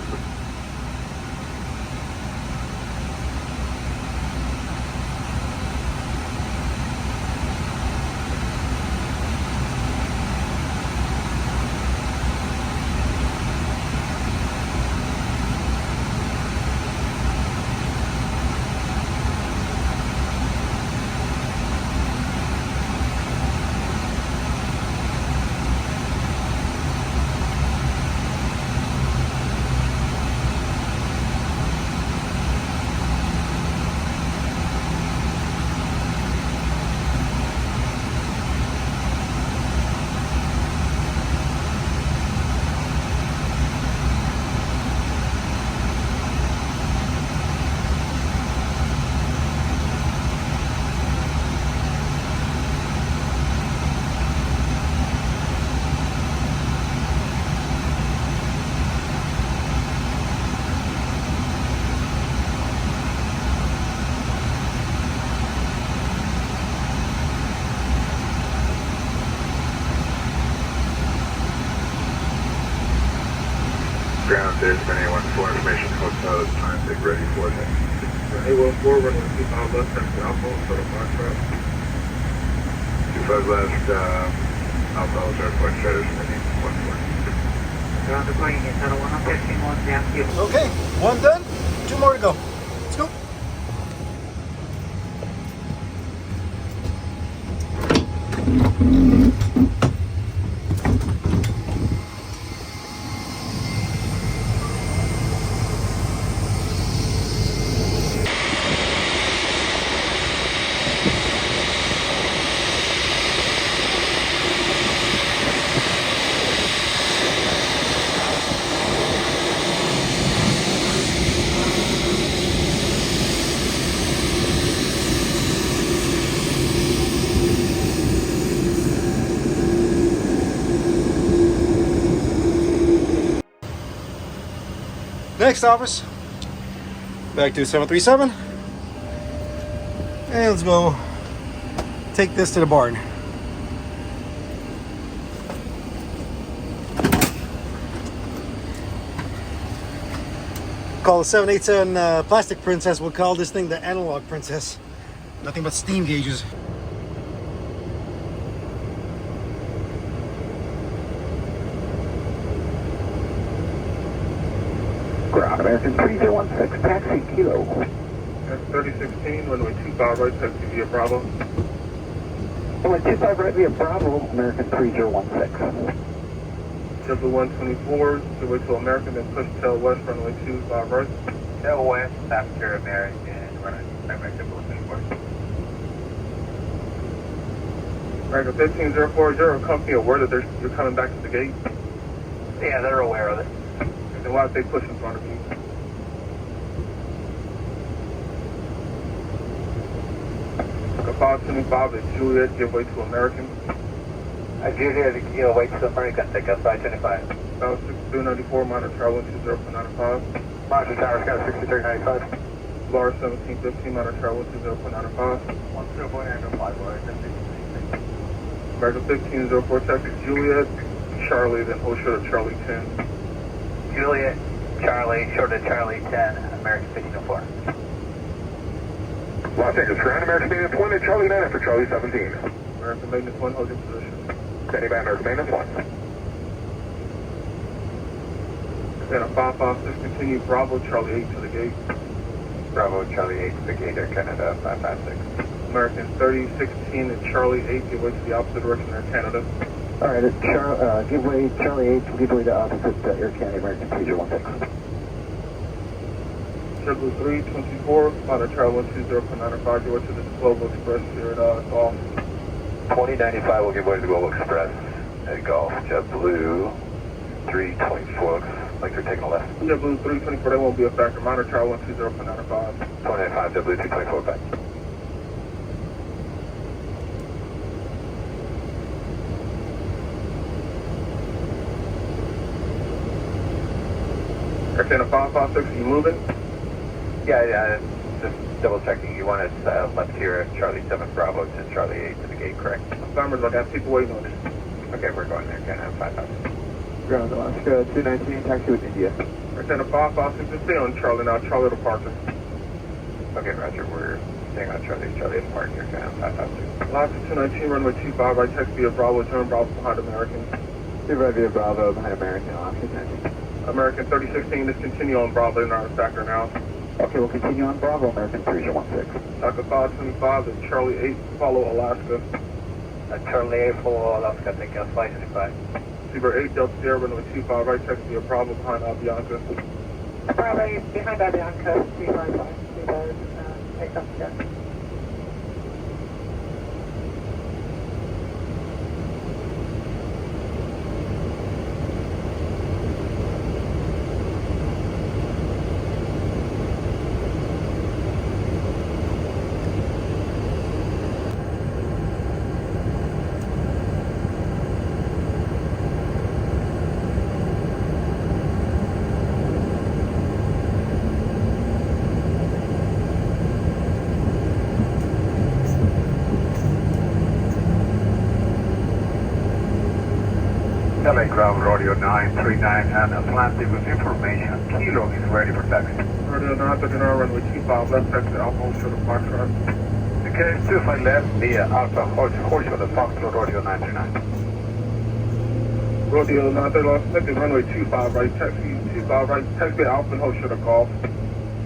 Ground is anyone for information hotel time take ready for it. A14 running 25 left taxi Alpha for the flight trap. 25 left Alpha airport status ready 14. Ground deploying in 01, I'm testing on the active. Okay, one done, two more to go. Let's go. Next office, back to 737, and let's go take this to the barn. Call the 787 plastic princess, we'll call this thing the analog princess. Nothing but steam gauges. Ground American 3016, taxi Kilo. That's 3016, runway 25 right, taxi via Bravo. Runway 25 right via Bravo, American 3016. Triple 124, your way to American, then push tail west, runway 25 right. Tail west after American, running right back to 124. American 1504, is your company aware that you're coming back to the gate? Yeah, they're aware of it. Then why don't they push in front of you? The 525 is Juliet, give way to American. Juliet, you'll wait till American, take us 525. South 6294, minor travel 20.95. Roger, Tower Scout 6395. bar 1715, monitor travel 20.95. 10.95, American 1504, taxi Juliet, Charlie, then hold short of Charlie 10. Juliet, Charlie, short of Charlie 10, American 1504. Los Angeles, ground American maintenance 1 and Charlie 9 for Charlie 17. American maintenance 1, hold your position. Standing by American maintenance 1. Then a 556, continue Bravo, Charlie 8 to the gate. Bravo, Charlie 8 to the gate, Air Canada 556. American 3016 and Charlie 8, give way to the opposite direction, Air Canada. All right, give way, Charlie 8, give way to opposite Air Canada, American 3016. JetBlue 324, monitor travel 120.95, give way to the Global Express here at Golf. 2095 will give way to the Global Express at Golf. JetBlue 324, looks like they're taking a left. JetBlue 324, that won't be a factor, monitor travel 120.95. 2095, JetBlue 324 back. Air Canada 556, are you moving? Yeah, just double checking. You wanted left here at Charlie 7 Bravo to Charlie 8 to the gate, correct? Farmers, I got people waiting on it. Okay, we're going there, Canada 5000. Ground Alaska 219, taxi with India. Air Canada 556, just stay on Charlie now, Charlie departure. Okay, Roger, we're staying on Charlie Park here, Canada 5000. Alaska 219, runway 25, right taxi via Bravo, turn Bravo behind American. Right via Bravo, behind American, Alaska 219. American 3016, just continue on Bravo, they're not a factor now. Okay, we'll continue on Bravo, American 3016. Taka 525, then Charlie 8, follow Alaska. Charlie 8 follow Alaska, thank you, 525. Seabird 8, Delta Sierra, runway 25, right taxi via Bravo behind Avianca. Bravo, behind Avianca, 355, take off again. LA Ground Radio 939 and Atlantic with information. Kilo is ready for taxi. Radio 939, runway 25, left taxi Alpha Hotel to Foxtrot. Okay, 25 left via Alpha Horse of the Foxtrot Radio 939. Radio 939, second runway 25, right taxi, 25, right taxi Alpha Hotel to Golf.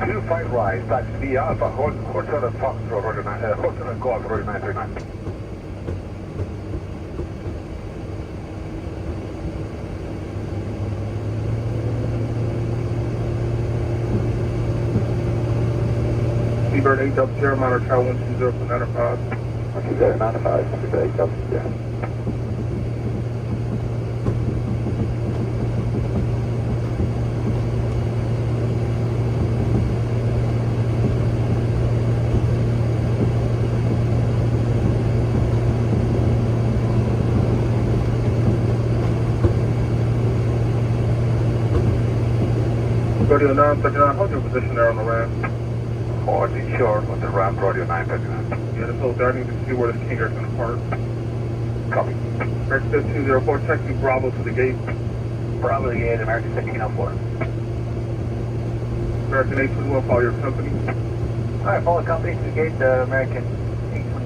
25 right, taxi via Alpha Horse of the Foxtrot Radio 9, Horse of the Golf Radio 939. Seabird 8, Delta Sierra, monitor travel 120.95. 120.95, Seabird 8, Delta Sierra. Radio 939, hold your position there on the ramp. Holding short on the ramp, Radio 939. Yeah, just hold there. I need to see where this King Air's going to park. Copy. American 5204, taxi Bravo to the gate. Bravo to the gate, American 1504. American 821, follow your company. Alright, follow company to the gate, American 821.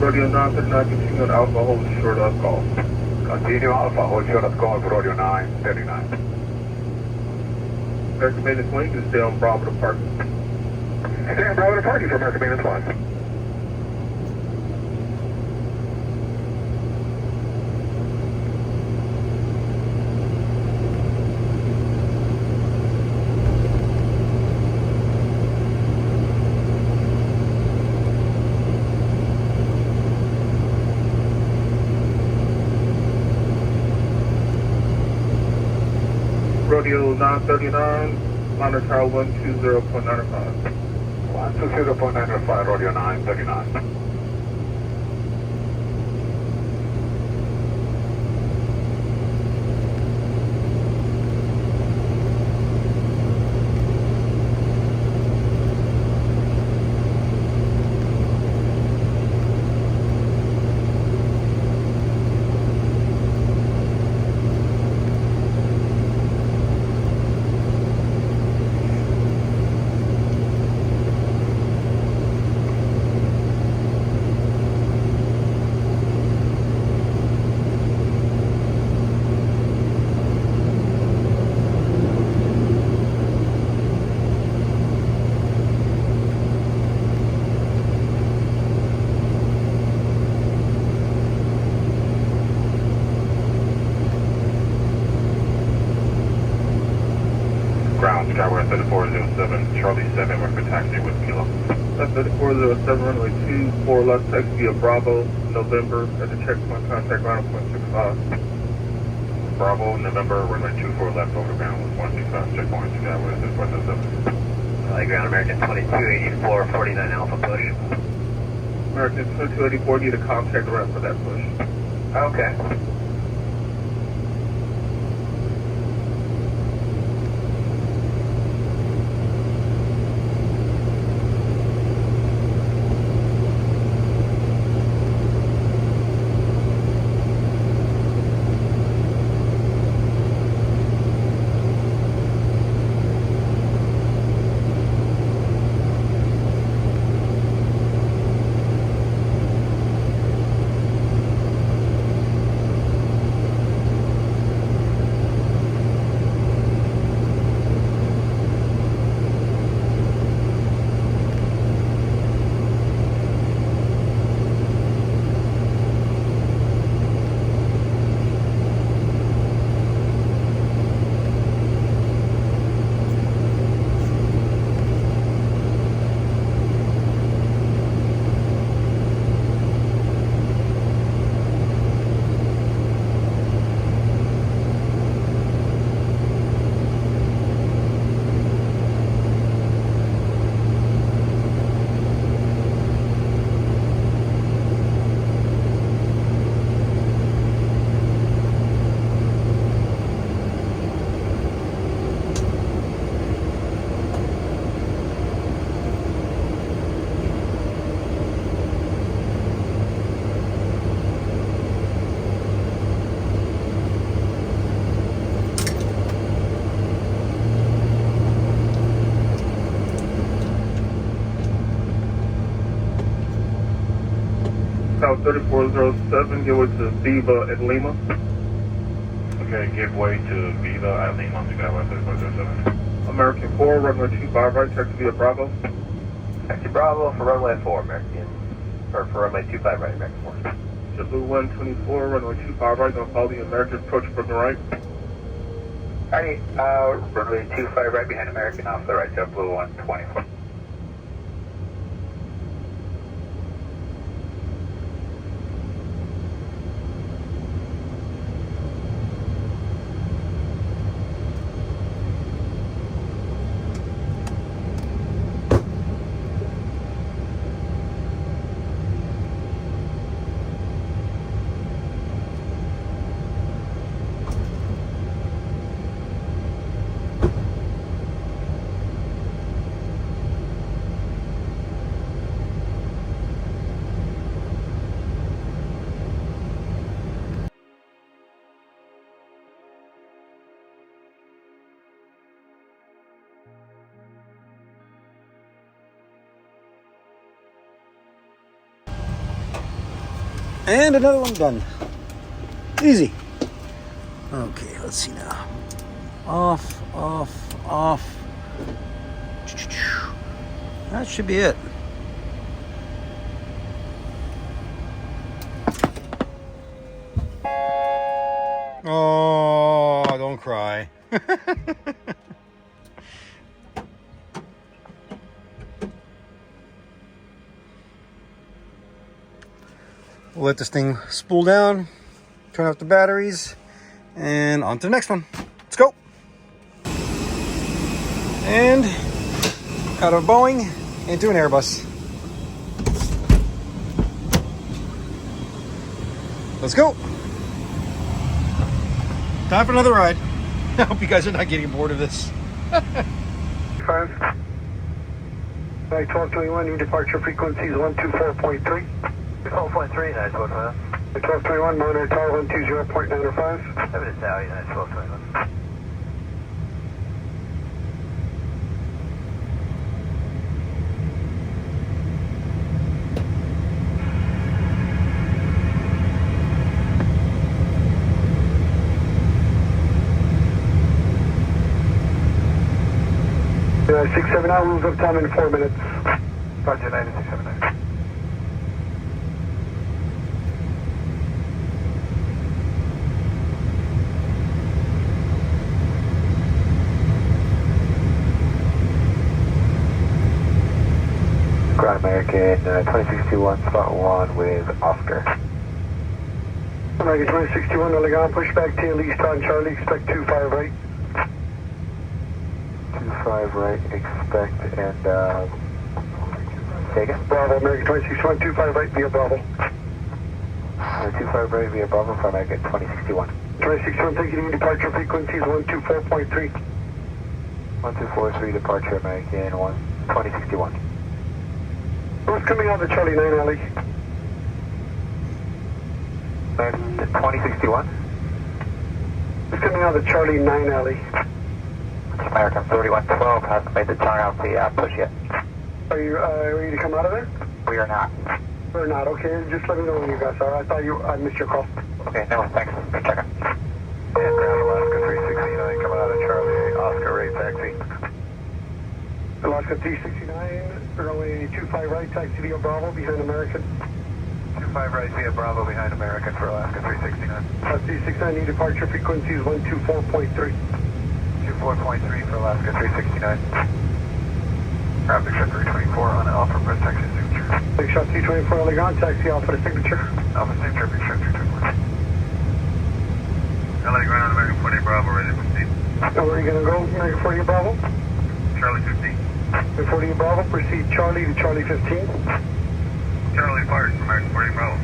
Radio 939, continue on Alpha, hold short of Golf. Continue Alpha, hold short of Golf, Radio 939. American Maintenance 1, you can stay on Bravo to parking. Stay on Bravo to parking for American Maintenance 1. rodeo 939, monitor tower 120.95. 120.95, rodeo 939. Ground, Skyward 3407, Charlie 7, we're for taxi with Kilo. That's 3407, runway 24 left, taxi via Bravo, November, at the checkpoint, contact ground 0.65. Bravo, November, runway 24 left, over ground with 165, checkpoint, Skyward 3407. Fly ground, American 2284, 49 Alpha push. American 2284, need a contact ramp for that push. Okay. South 3407, give way to Viva at Lima. Okay, give way to Viva at Lima, Skyward 3407. American 4, runway 25 right, taxi via Bravo. Taxi Bravo for runway 4, American. Or for runway 25 right, American 4. JetBlue 124, runway 25 right, gonna follow the American approach from the right. Alrighty, runway 25 right behind American off the right, JetBlue 124. And another one done. Easy. Okay, let's see now. Off, off, off. That should be it. Oh, don't cry. We'll let this thing spool down, turn off the batteries, and on to the next one. Let's go. And out of Boeing into an Airbus. Let's go. Time for another ride. I hope you guys are not getting bored of this. 5. 1221, new departure frequencies 124.3. 12.3, nice 1221. 1221, monitor tower 120.905. Have it Italian, nice 1221. Yeah, 679, rules of time in 4 minutes. Roger, 9679. Ground American 2621, spot 1 with Oscar. American 2061, Elegant, push back tail east on Charlie, expect 25 right. 25 right, expect, and take it. Bravo, American 2061, 25 right via Bravo. 25 right via Bravo for American 2061. 2061, thank you, departure frequencies 124.3. 1243, departure American 2061. Who's coming out of the Charlie 9 alley? American 2061. Who's coming out of the Charlie 9 alley? American 3112 hasn't made the turn out the push yet. Are you ready to come out of there? We are not. Or not? Okay, just let me know when you guys are. I thought I missed your call. Okay, no, thanks. Good checking. And ground Alaska 369 coming out of Charlie, Oscar rate taxi. Alaska 369, runway 25 right, taxi via Bravo behind American. 25 right via Bravo behind American for Alaska 369. 369, new departure frequencies 124.3. 24.3 for Alaska 369. Traffic shot 324 on Alpha, press taxi signature. Big shot 324 Elegant, taxi Alpha to signature. Alpha same traffic shot 324. LA ground, American 40 Bravo, ready to proceed. Now where are you going to go, American 40 Bravo? Charlie 15. American 40 Bravo, proceed Charlie to Charlie 15. Charlie Park, American 40 Bravo.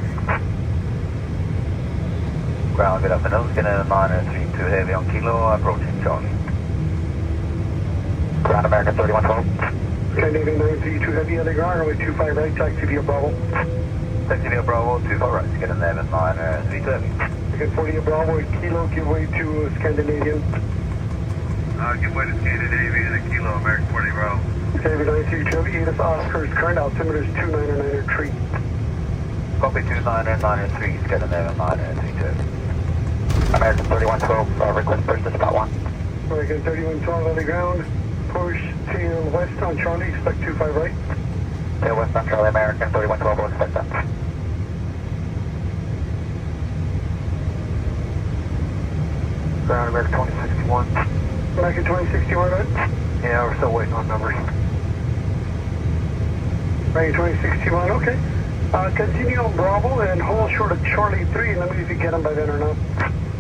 Ground, good afternoon, scanner monitor 32 heavy on kilo, approaching Charlie. Ground American 3112. Canadian 932 heavy LA ground, runway 25 right, taxi via Bravo. Taxi via Bravo, 25 right, get 11 monitor 32 heavy. American 40 Bravo, kilo, give way to Scandinavian. Give way to Scandinavian and kilo, American 40 Bravo. Canadian 932 heavy, ATOPS Oscar's current altimeter is 2993. Copy 2993, get 11 monitor 32. American 3112, request push to spot 1. American 3112 on the ground, push tail west on Charlie, expect 25 right. Tail west on Charlie, American 3112, will expect that. Ground American 2061. American 2061 right. Yeah, we're still waiting on numbers. American 2061, okay. Continue on Bravo and hold short of Charlie 3 and let me know if you get them by then or not.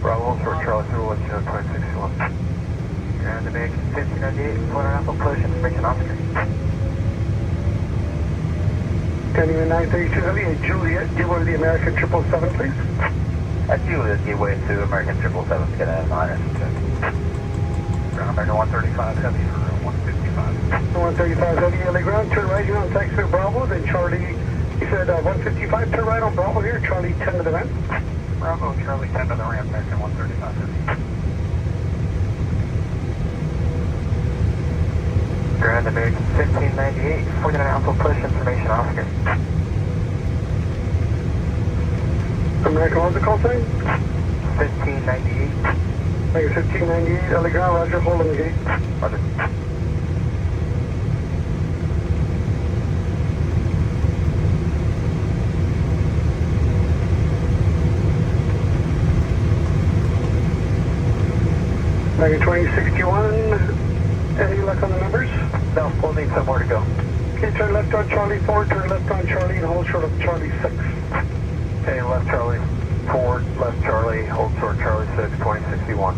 Bravo for Charlie 3, let's know 2061. And American 1598, Flutter Apple push, information Oscar. Canadian 932 heavy at Juliet, give way to the American 777 please. At Juliet, give way to American 777 to get a minus. Ground American 135 heavy for 155. 135 heavy LA ground, turn right here on taxi to Bravo, then Charlie, he said 155, turn right on Bravo here, Charlie 10 to the ramp. Bravo, Charlie 10 to the ramp, American 135 heavy. Grand American 1598, 49 Alpha push, information Oscar. American, what's the call sign? 1598. American 1598, LA ground, roger, hold on the gate. Roger. American 2061, any luck on the numbers? No, we'll need somewhere to go. Okay, turn left on Charlie 4, turn left on Charlie and hold short of Charlie 6. Okay, left Charlie 4, left Charlie, hold short Charlie 6, 2061.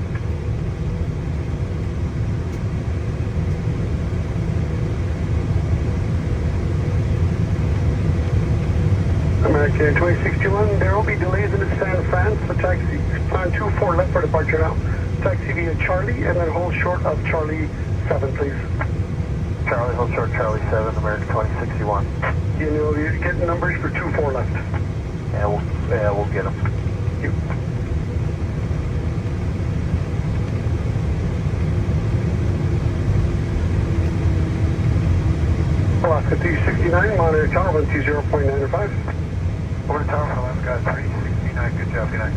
American 2061, there will be delays in San Fran, so taxi plan 24 left for departure now. Taxi via Charlie and then hold short of Charlie 7, please. Charlie, hold short, Charlie 7, American 2061. You know, you get numbers for 24 left. Yeah, we'll get them. Thank you. Alaska 369, monitor tower 120.95. Over to tower for Alaska 369, good job, good night.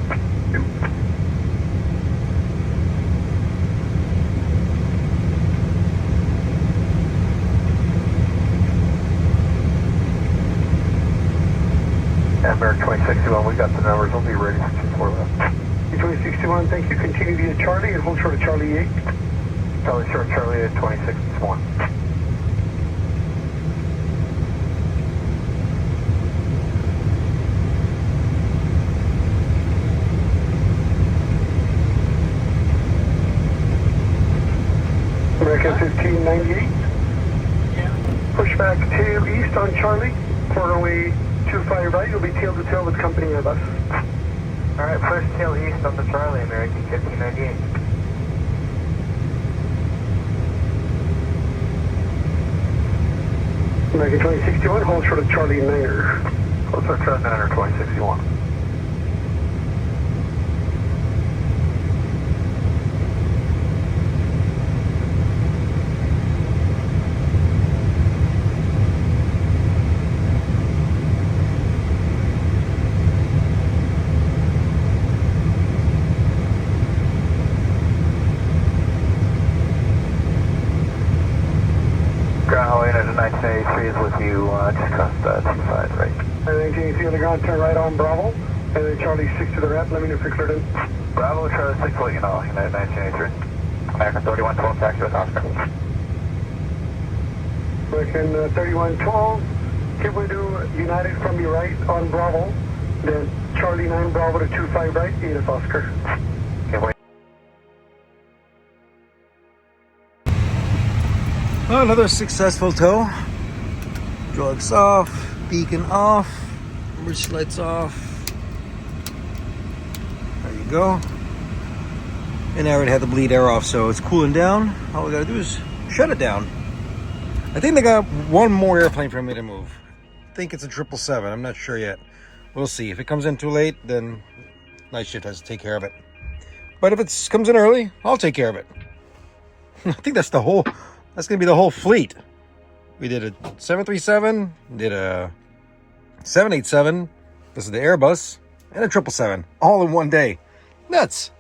American 2061, we got the numbers. We'll be ready for 24 left. 2061, thank you. Continue via Charlie and hold short of Charlie 8. Charlie short, Charlie at 2661. American 1598. Push back tail east on Charlie. Quarterway 25 right. You'll be tail to tail with company Airbus. All right, push tail east on the Charlie, American 1598. American 2061, hold short of Charlie 9er. Hold short, Charlie 9er, 2061. Ground 1983 is with you, just cross the 25, right? And 1983 on the ground, turn right on Bravo. And then Charlie 6 to the ramp, let me know if you're cleared in. Bravo, Charlie 6, let you know, United 1983. American 3112, taxi with Oscar. American 3112, give way to United from your right on Bravo. Then Charlie 9 Bravo to 25 right, 8 is Oscar. Okay, wait. Another successful tow. Drugs off, beacon off, emergency lights off. There you go. And I already had the bleed air off, so it's cooling down. All we gotta do is shut it down. I think they got one more airplane for me to move. I think it's a 777. I'm not sure yet. We'll see. If it comes in too late, then night shift has to take care of it. But if it comes in early, I'll take care of it. I think that's going to be the whole fleet. We did a 737, did a 787, this is the Airbus, and a 777, all in one day. Nuts.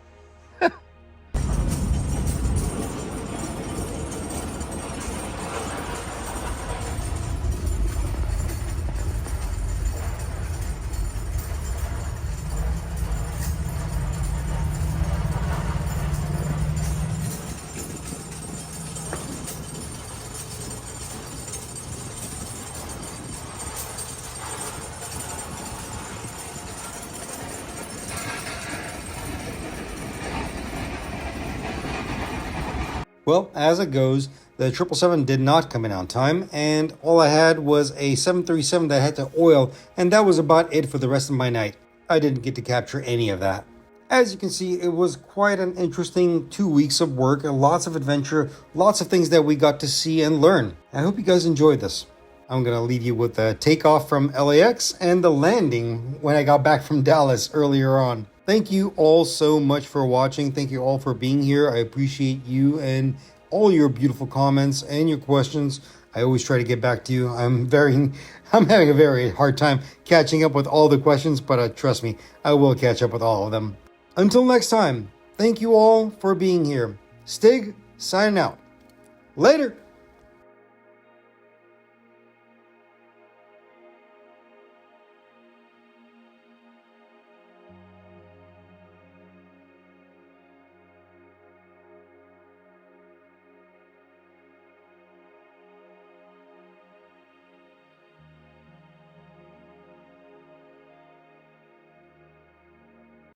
Well, as it goes, the 777 did not come in on time, and all I had was a 737 that I had to oil, and that was about it for the rest of my night. I didn't get to capture any of that. As you can see, it was quite an interesting 2 weeks of work, and lots of adventure, lots of things that we got to see and learn. I hope you guys enjoyed this. I'm going to leave you with the takeoff from LAX and the landing when I got back from Dallas earlier on. Thank you all so much for watching. Thank you all for being here. I appreciate you and all your beautiful comments and your questions. I always try to get back to you. I'm having a very hard time catching up with all the questions, but trust me, I will catch up with all of them. Until next time, thank you all for being here. Stig, signing out. Later.